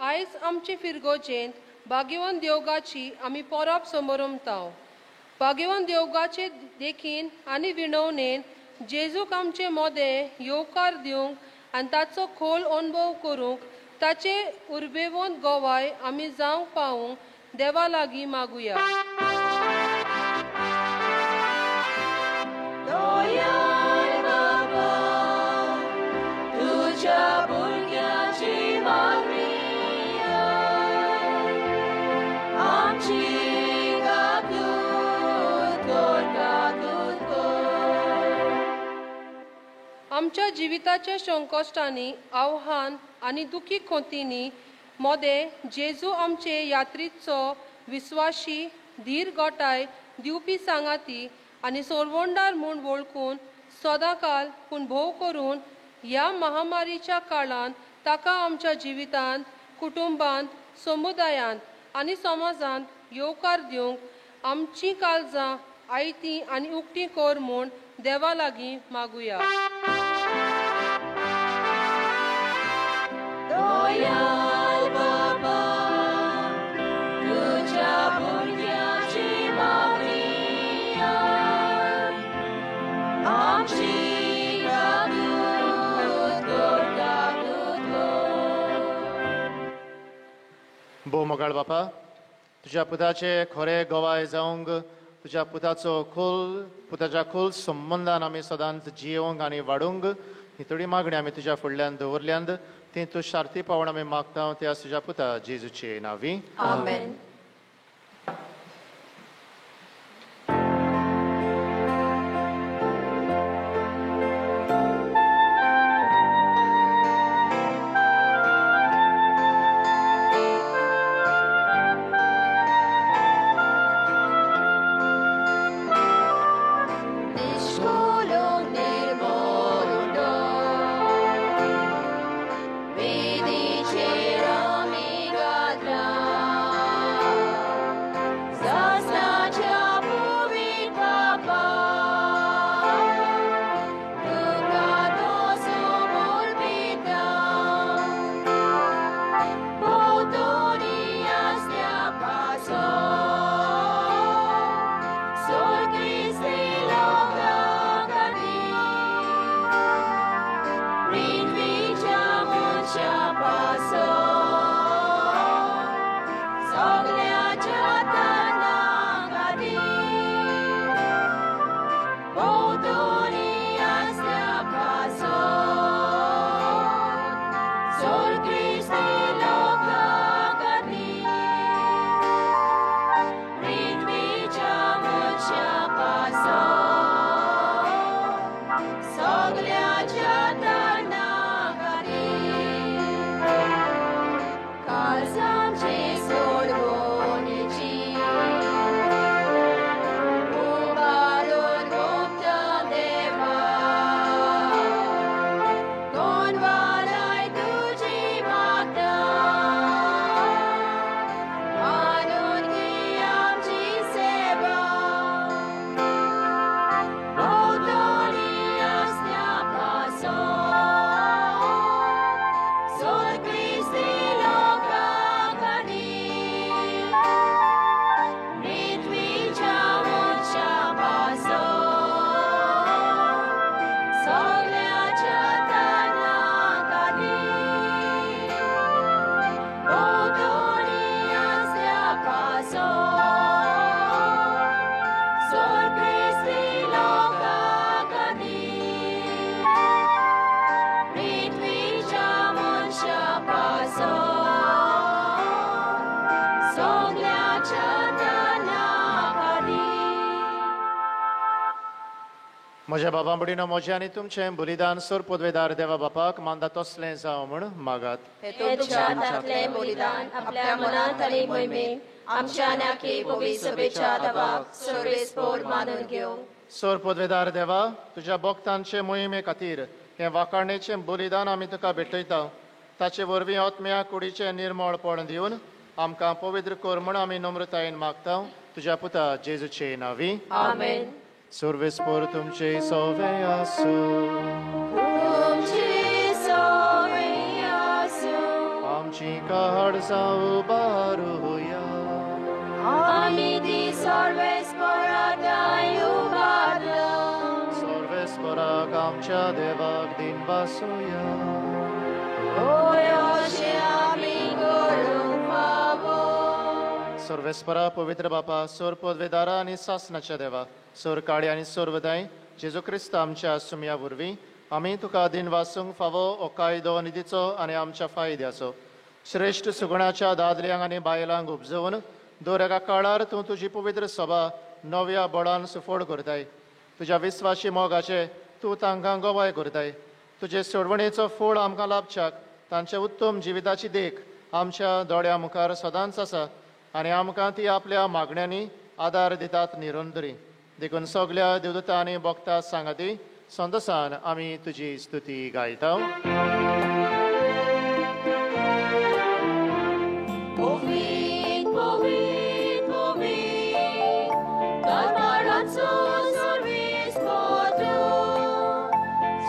आयज आमचे फिरगोचेंत भाग्यवान देवगाची आमी परब समारंभताव. भाग्यवान देवगाचे देखीन आनी विणवणेन जेजूक आमचे मोदें येवकार दिवंक आनी ताचो खोल अनुभव करूंक ताचे उर्बेवंत गोवाय आमी जावंक पावूंक देवा लागीं मागुया. दयाल बाबा, तुझ्या भुरग्याची मागणिया आमची आमच्या जिविताच्या संकश्टांनी आव्हान आनी दुखी खोतींनी मोदें जेजू आमचे यात्रेचो विस्वाशी धीर गोटाय दिवपी सांगाती आनी सोरवोंडार म्हूण वळखून सदांकाल पूण भोव करून ह्या महामारीच्या काळांत ताका आमच्या जिवितांत कुटुंबांत समुदायांत आनी समाजांत येवकार दिवंक आमची काळजां आयतीं आनी उक्तीं कर म्हूण देवा लागीं मागुया. दयाल बाबा, तुझ्या भुरग्याची मागणिया आमची गागूत कर. भोव मोगाळ बापा, तुझ्या पुताचे खरे गोवाय जावंक तुझ्या पुताच्या खोल संबंधान आमी सदांच जियोंक आनी वाडूंक ही थोडी मागणी आमी तुज्या फुडल्यान दवरल्यान ती तूं शार्ती पावून आमी मागता त्या तुज्या पुता जेजूचे नांवी. आमेन. म्हज्या बाबा बुडीनो म्हजें आनी तुमचें बलिदान सोर पदवेदार देवा बापाक मानता तसलें जावं म्हूण मागात. हे तुमच्या हातांतलें बलिदान आपल्या मनांत आनी मोहिमेन आमच्या नाकी पवित्र सभेच्या दाबाक सर्वेस्पोर मानून घेवं. सोर पदवेदार देवा, तुज्या भक्तांचे मोहिमे खातीर हे वाखाणेचें बलिदान आमी तुका भेटयता. ताचे वरवीं आत्म्या कुडीचें निर्मळपण दिवन आमकां पवित्र कर म्हूण आमी नम्रतायेन मागता. तुज्या पुता जेजूचे नांवी आमेन. सर्वेस्पोर तुमचे सोवे आसूं. तुमचे सोवे आसूं. आमची काळजां उबारुया. आमी ती सर्वेस्परांताय उबारला. सर्वेस्पराक आमच्या देवाक दिन बासुया. ओय अशें आमी करूंक फावो. सर्वेस्परा पवित्र बापा, सोर पदवेदारा आनी सासणाच्या देवा, सोर काळी आनी सोर्वदाय जेजू क्रिस्त आमच्या सुमया वरवीं आमी तुका दिन वासूंक फावो हो कायदो निधीचो आनी आमच्या फायद्याचो श्रेश्ठ सुगुणाच्या दादल्यांक आनी बायलांक उपजोवन दर एका काळार तूं तुजी पवित्र सभा नव्या बळान सुफोड करताय. तुज्या विस्वासी मोगाचे तूं तांकां गोवाय करताय. तुजे सोडवणेचो फळ आमकां लाभच्याक तांच्या उत्तम जिविताची देख आमच्या दोळ्या मुखार सदांच आसा आनी आमकां ती आपल्या मागण्यांनी आदार दितात निरंतरी. देखून सगल्या देवदूतां आनी भक्तां सांगाती संतोसान आमी तुजी स्तुती गायता. Povit, povit, povit, Karmaraco सर्वेस्पोर तूं.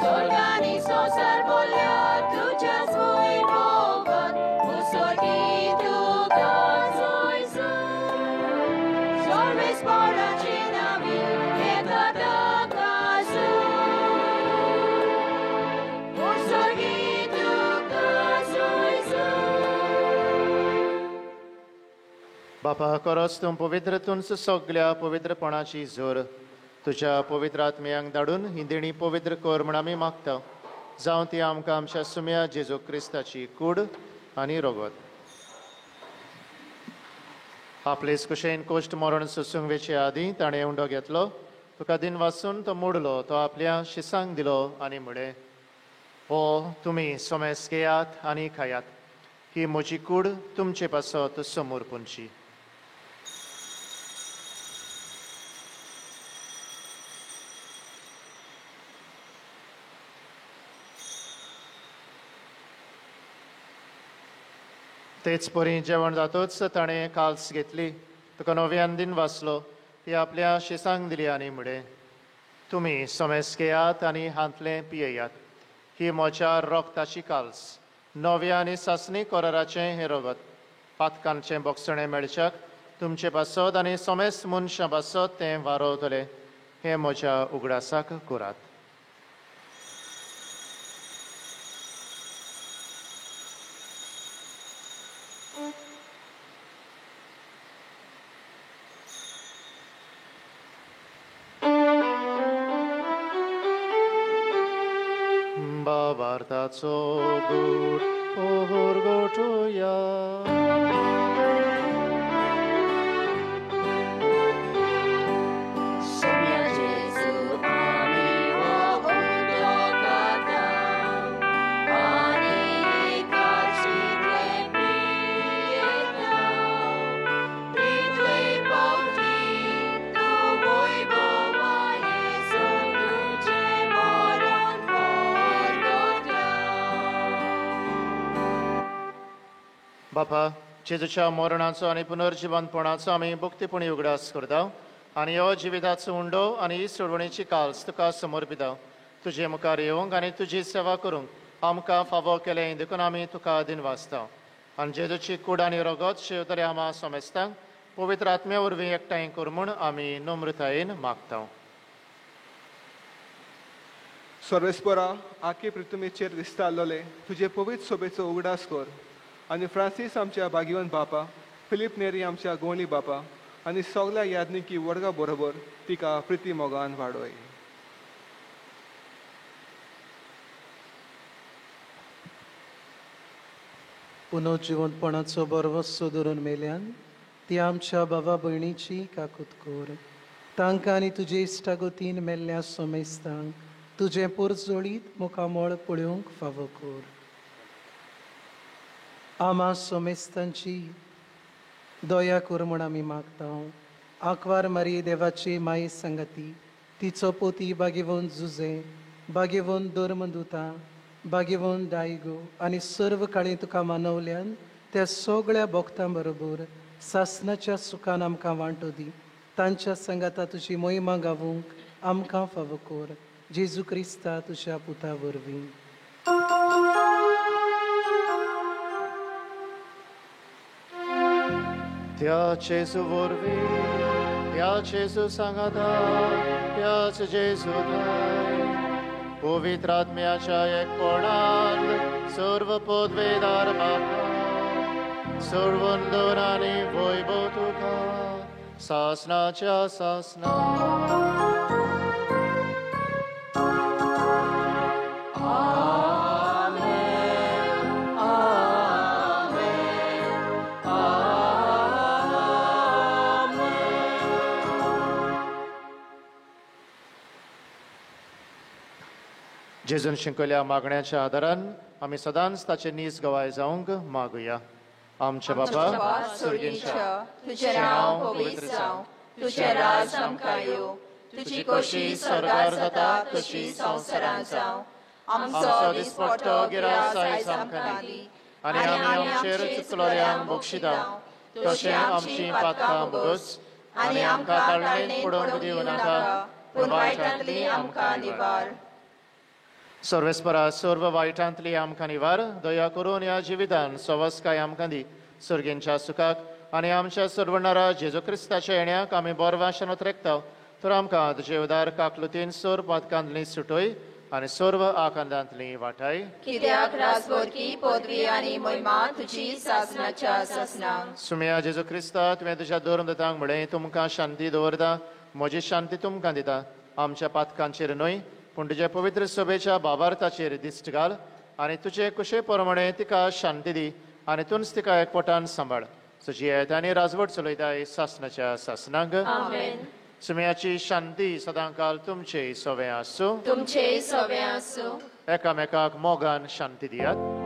Sorgani sosar bolia tuja svoj bogat, Usorgi tuga zojzu. सर्वेस्पोराचे नावी एका ताकासू. Usorgi tuga zojzu. बापा, खरोच तूं पवित्रतून सगल्या पवित्रपणाची जोर तुज्या पवित्र आत्म्यांक धाडून ही देणी पवित्र कर म्हूण आमी मागता. जावं ती आमकां आमच्या सुम्या जेजू क्रिस्ताची कूड आनी रगत. आपलेच कुशेन कोश्ट मरण सुसूंक वेचे आदीं ताणें उंडो घेतलो. तुका दिन वाचून तो मोडलो. तो आपल्या शिसांक दिलो आनी म्हळें, हो तुमी सोमेस घेयात आनी खायात. ही म्हजी कूड तुमचे पासत समोर पोंदची. तेच परी जेवण जातूच ताणें काल्स घेतली. तुका नव्यान दिन वाचलो. ती आपल्या शिसांक दिली आनी म्हळें, तुमी सोमेस घेयात आनी हातलें पियेयात. ही म्हज्या रोगताची काल्स, नव्या आनी सासणी कराराचें हें रगत. पातकांचें बोगसणें मेळच्याक तुमचे पासत आनी सोमेस मनशां पासत तें वारोतलें. हें म्हज्या उगडासाक करात. बाबार्ताचो गूढ पोहर गोठोया. Sonia Jesu ami ho untokata. Ani kashitle piyeta. Pritle pauti tu boi boma Jesu tuche moron forgotya. बापा, जेजूच्या मरणाचो आनी पुनर्जिवनपणाचो आमी भक्तीपणी उगडास करता आनी हो जिविताचो उंडो आनी ही सोडवणेची काल्स तुका समर्पिता. तुजे मुखार येवंक आनी तुजी सेवा करूंक आमकां फावो केलें देखून आमी तुका दिन वाचता. आनी जेजूची कूड आनी रगत शेवतले आमा सोमेस्तांक पवित्र आत्म्या वरवीं एकठांय कर म्हूण आमी नम्रतायेन मागता. सर्वेस्परा आखे पृथ्वीचेर दिसता आसलोले तुजे पवित्र सोबेचो उगडास कर. आनी फ्रांसीस आमच्या भाग्यवान बापा, फिलीप नेरी आमच्या गोवणी बापा आनी सगल्या यादनिकी वर्गा बरोबर तिका प्रिती मोगान वाडोय. पुनर्जिवंतपणाचो बरवस्सो धरून मेल्यान ती आमच्या भावा भयणीची काकूत कोर. तांकां आनी तुजे इश्टागोतीन मेल्ल्या सोमेस्तांक तुजें पोरजोळीत मुखामोळ पळोवंक फावो कर. आमा सोमेस्तांची दया कर म्हूण आमी मागता. आंकवार मारी देवाची माई संगती, तिचो पोती बागेवोन जुजे, बागेवोन धर्मदुता, बागेवोन दायगो आनी सर्व काळी तुका मानवल्यान त्या सगळ्या भक्तां बरोबर सासणाच्या सुखान आमकां वांटो दी. तांच्या संगाता तुजी मोहिमा गावूंक आमकां फावो कर. जेजू क्रिस्ता तुज्या पुता वरवीं. त्या जेजू वरवीं, त्या जेजू सांगाता, त्याच जेजू थंय पवित्र आत्म्याच्या एकपणान सर्व पदवेदार बापा, सर्व वंदन आनी वैभव तुका सासणाच्या सासना. जेजून शिकयल्या मागण्याच्या आदारान आमी सदांच ताचे नीज गवाय जावंक मागुया. आमच्या बाबा सुर्गींच्या, तुझें नांव पवित्र जावं, तुझें राज आमकां येवं, तुजी कशी स्वर्गार जाता तशी संवसारांत जावं. आमचो दिसपट्टो गिरास आयज आमकां दी, आनी आमी आमचेर चुकलोल्यांक बक्षिता, तशें आमची पातकां बगस आनी आमकां ताळणेंत पडोवंक दिवं नाका, पूण वायटांतली आमकां निवार. सर्वेस्परा सर्व वायटांतली आमकां निवार. दया करून ह्या जिवितान सवस्काय आमकां दी. सर्गेंच्या सुखाक आनी आमच्या सर्वणारा जेजू क्रिस्ताच्या येण्याक आमी बोरवाशान उतरेकता. तर आमकां तुजे उदार काकलुतीन सोर पातकांतली सुटोय आनी सर्व आकांतांतली वाटाय. कित्याक राजगोरकी पदवी आनी महिमा तुजी सासणाच्या सासनांक. सुमया जेजू क्रिस्ता, तुवें तुज्या धर्मदतांक म्हळें तुमकां शांती दवरता, म्हजी शांती तुमकां दिता. आमच्या पातकांचेर न्हय पूण तुज्या पवित्र सभेच्या बाबार्थाचेर दिश्ट घाल आनी तुजे कुशे प्रमाणे तिका शांती दी आनी तुंच तिका एकवटान सांबाळ. तुजी येतानी राजवट चलयताय सासणाच्या सासनांक. सुमयाची शांती सदांकाल तुमचे सवे आसूं. तुमचे सवे आसूं. एकामेकाक मोगान शांती दियात.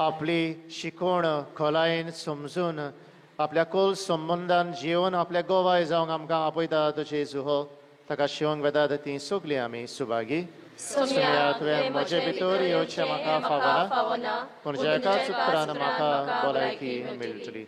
आपली शिकवण खोलायेन समजून आपल्या खोल संबंधान जिवन आपल्या गोवाय जावंक आमकां आपयता तो जेजू हो ताका शिवंक वेतात ती सगळीं आमी सुभागी. सुमया तुवें म्हजे भितर येवचें म्हाका फावना, पूण ज्या एकाच उतरान म्हाका भलायकी मेळटली.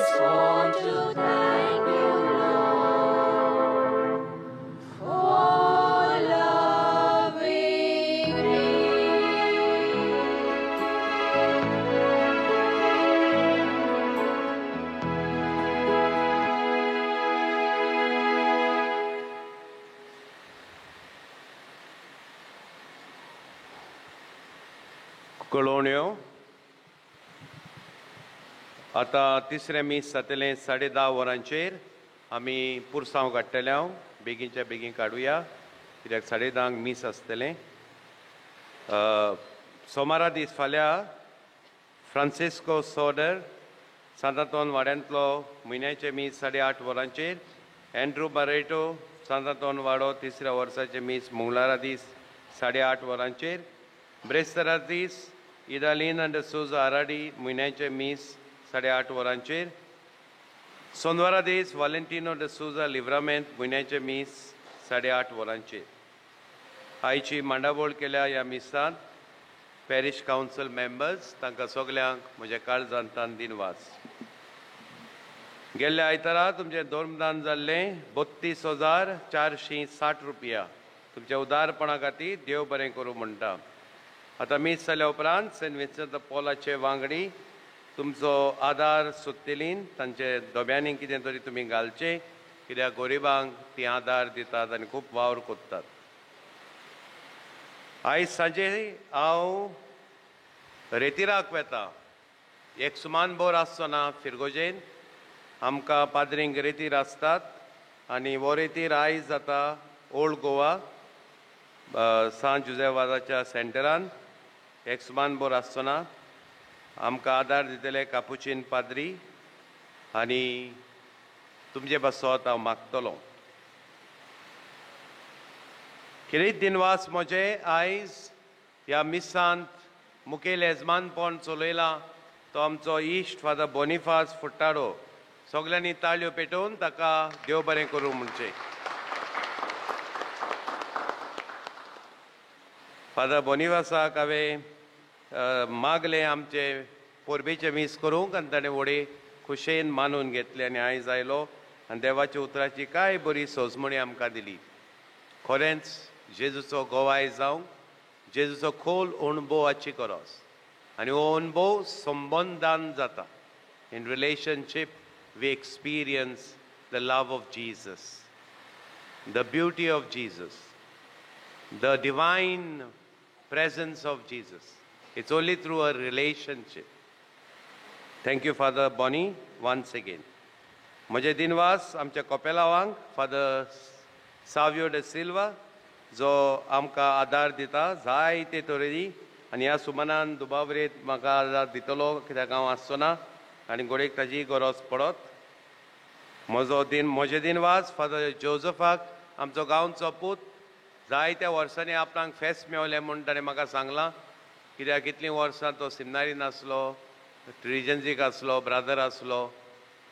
just want to thank you, Lord, for loving me. कळोवण्यो आता तिसरें मीस जातलें 10:30 वरांचेर आमी पुरसांव काडटले हांव बेगीनच्या बेगीन काडुया कित्याक 10:30 मीस आसतलें सोमारा दीस फाल्यां फ्रांसिस्को सोडर सांतांतोन वाड्यांतलो म्हयन्याचें मीस 8:30 वरांचेर एंड्रू बारेटो सांतांतोन वाडो तिसऱ्या वर्साचें मीस मंगळारा दीस 8:30 वरांचेर ब्रेस्तारा दीस इदालीन आनी सोजा आराडी म्हयन्याचें मीस 8:30 वरांचेर सोनवारा दीस वालेंटिनो de Souza लिव्रामेंत म्हयन्याचें मीस 8:30 वरांचेर आयची मांडावळ केल्या ह्या मिसांत पॅरिश कावन्सिल मेंबर्स तांकां सगल्यांक म्हज्या काळजांतान दिनवास गेल्ल्या आयतारा तुमचें धर्मदान जाल्लें 32,460 रुपया तुमच्या उदारपणा खातीर देव बरें करूं म्हणटा आतां मीस जाल्या उपरांत सेंट विन्संट पॉलाचे वांगडी तुमचो आदार सोदतलीं तांचे दोब्यांनी कितें तरी तुमी घालचें कित्याक गरिबांक ती आदार दितात आनी खूब वावर कोत्तात आयज सांजे हांव रेतिराक वेता एक सुमान बोर आसचो ना फिरगोजेन आमकां पाद्रींक रेतीर आसतात आनी हो रेतीर आयज जाता ओल्ड गोवा सांत जुजेवादाच्या सेंटरान एक सुमान बोर आसचो ना आमकां आदार दितले कापुचीन पाद्री आनी तुमचे बसत हांव मागतलों कितें दिनवास म्हजे आयज ह्या मिसांत मुखेल येजमानपण चलयलां तो आमचो इश्ट फादर बोनिफास फुट्टाडो सगल्यांनी ताळयो पेटोवन ताका देव बरें करूं म्हणचें फादर बोनिफासाक हांवें मागलें आमचे पोरबेचे मीस करूंक आनी ताणें व्हडे खुशेन मानून घेतले आनी आयज आयलो आनी देवाच्या उतराची कांय बरी सोजमणी आमकां दिली खरेंच जेजूचो गोवाय जावं जेजूचो खोल अणभव आची करोस आनी हो अणभव संबंदान जाता in relationship we experience the love of Jesus the beauty of Jesus the divine presence of Jesus. It's only through a relationship. Thank you, Father Bonnie, once again. म्हजे दिनवास आमच्या कोपेलावांक फादर सावियो de सिल्वा जो आमकां आदार दिता जायते तरेनी आनी ह्या सुमनान दुबावरेत म्हाका आदार दितलो कित्याक हांव आसचो ना आनी घोडेक ताजी गरज पडत म्हजे दिनवास फादर जोझफाक आमचो गांवचो पूत जायत्या वर्सांनी आपणाक फेस्त मेवलें म्हूण ताणें म्हाका सांगलां कित्याक इतलीं वर्सां तो सिमनारीन आसलो रिजन्सीक आसलो ब्रादर आसलो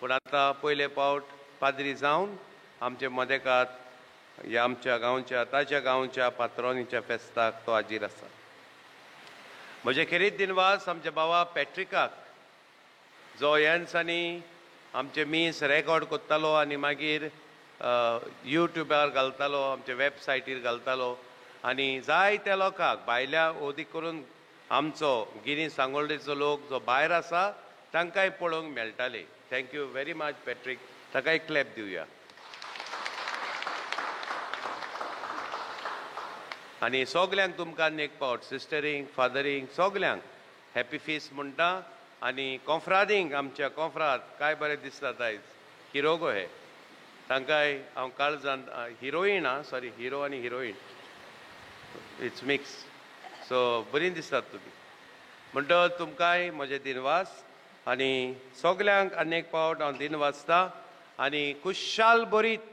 पूण आतां पयले फावट पाद्री जावन आमचे मदेकात ह्या आमच्या गांवच्या ताच्या गांवच्या पात्रोनीच्या फेस्ताक तो हाजीर आसा म्हजे खेरीत दिनवास आमच्या बाबा पॅट्रिकाक जो ह्या दिसांनी आमचे मीस रेकॉर्ड कोत्तालो आनी मागीर युट्यूबार घालतालो आमच्या वेबसायटीर घालतालो आनी जायत्या लोकांक भायल्या ओदीक करून आमचो गिनी सांगोळडेचो लोक जो भायर आसा तांकांय पळोवंक मेळटाले थँक्यू व्हेरी मच पॅट्रीक ताकाय क्लॅप दिवया आनी सगल्यांक तुमकां एक पावट सिस्टरींक फादरींक सगल्यांक हॅपी फीस्ट म्हणटा आनी कॉन्फ्रादींक आमच्या कॉन्फ्रात काय बरें दिसतात आयज हिरो गो हे तांकांय हांव काळजान हिरोईन सॉरी हिरो आनी हिरोईन इट्स मिक्स सो बरीं दिसतात तुमी म्हणटच तुमकांय म्हजे दिनवास आनी सगल्यांक आनी एक पावट हांव दिन वाचतां आनी खुशाल बरीत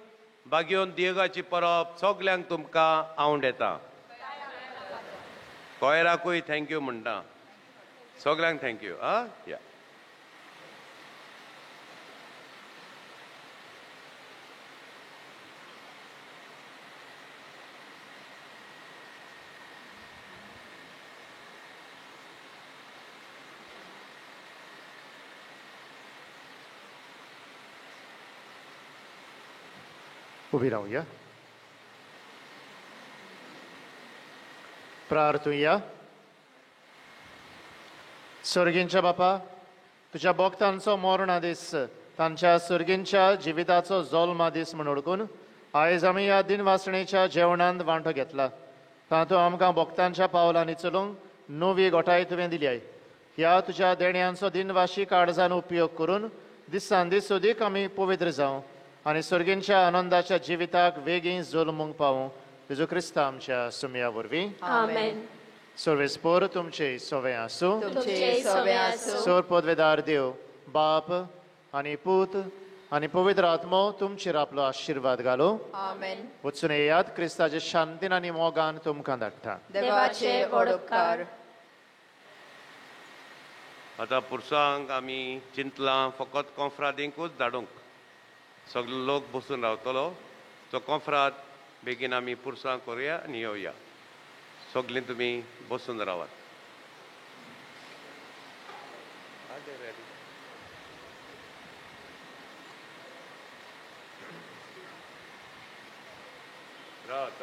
बागेवन देगाची परब सगल्यांक तुमकां आवंड येता कोयराकूय थँक्यू म्हणटा सगल्यांक थँक्यू आं या उभी राहूया. प्रार्थूया. सर्गींच्या बापा, तुझ्या भक्तांचो मरणा दीस तांच्या सर्गींच्या जिविताचो जल्मा दीस म्हण ओळखून आयज आमी ह्या दिनवासणेच्या जेवणांत वांटो घेतला. तातूंत आमकां भक्तांच्या पावलांनी चलूंक नवी गोठाय तुवें दिल्याय. ह्या तुज्या देण्यांचो दिनवाशी काळजान उपयोग करून दिसान दीस सोदीक आमी पवित्र जावं आनी सर्गींच्या आनंदाच्या जिविताक वेगीं जल्मूंक पावूं. तुजो क्रिस्त आमच्या सुमया वरवीं. आमेन. सर्वेस्पोर तुमचे सोवे आसूं. तुमचे सोवे आसूं. सोर पदवेदार देव बाप आनी पूत आनी पवित्र आत्मो तुमचेर आपलो आशिर्वाद घालो. आमेन. वचून येयात क्रिस्ताचे शांतीन आनी मोगान तुमकां धाडटा. देवाचे ओडपकार. आतां पुरसांक आमी चिंतलां फकत कॉन्फ्रादींकूच धाडूंक. सगलो लोक बसून रावतलो. तो कॉन्फ्राद बेगीन आमी पुरसांक करुया आनी येवया. सगलीं तुमी बसून रावात. रात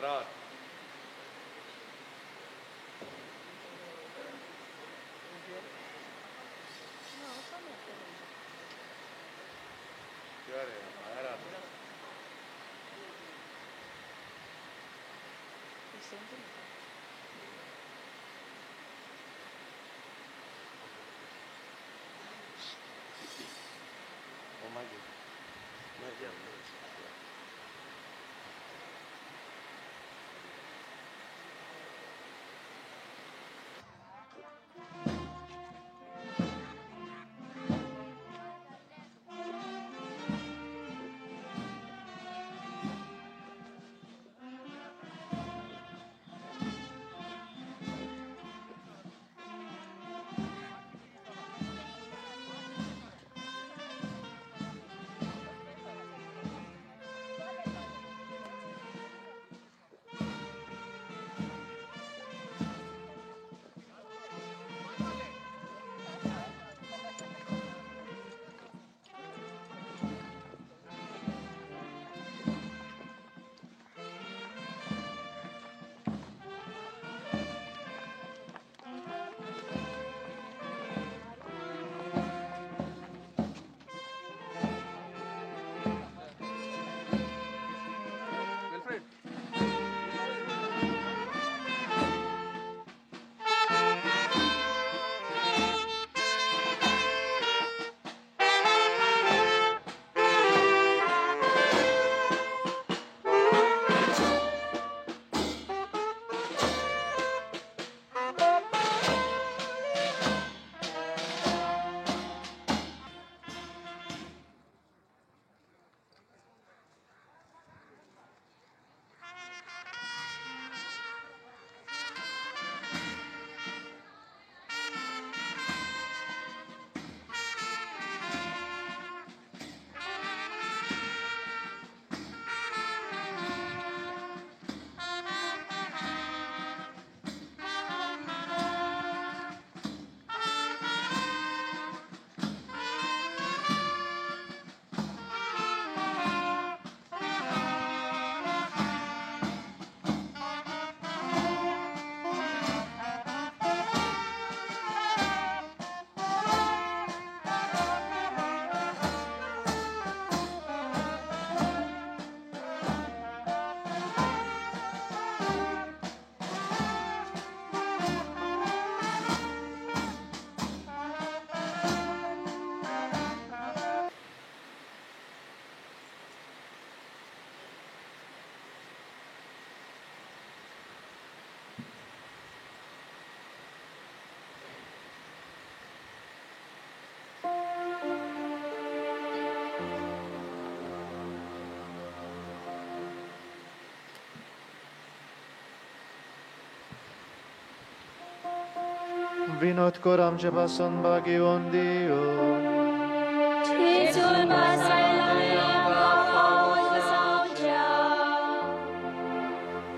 विनोद कर आमचे पासून बागेवन दियो.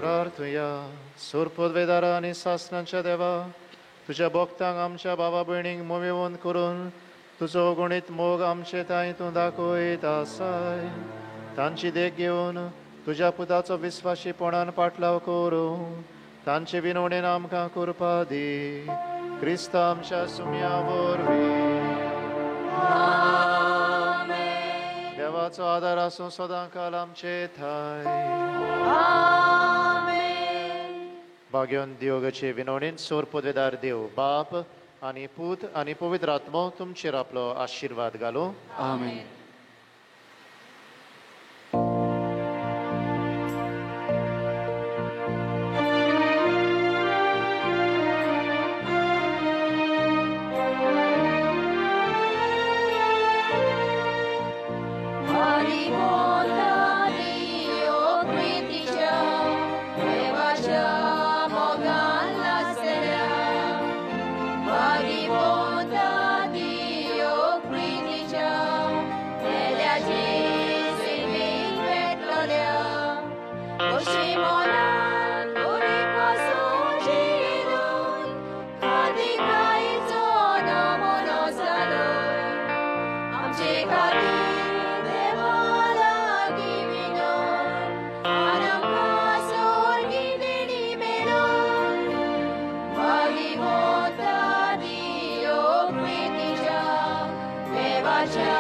प्रार्थुया. सोर पदवेदारा आनी सासणांच्या देवा, तुझ्या भक्तांक आमच्या बाबा भयणींक मोवेवंत करून तुजो गुणीत मोग आमचे तांय तूं दाखयत आसाय. तांची देख घेवन तुझ्या पुताचो विस्वाशीपणान पाटलाव करूं तांचे विनवणेन आमकां करपा दी क्रिस्ता आमच्या सुम्या वरवीं देवाचो आदार आसूं सदां काल आमचे थंय भाग्योन दियोगाचे विनवणेन सोर पदवेदार देव बाप आनी पूत आनी पवित्र आत्मो तुमचेर आपलो आशिर्वाद घालो आमेन. Watch out.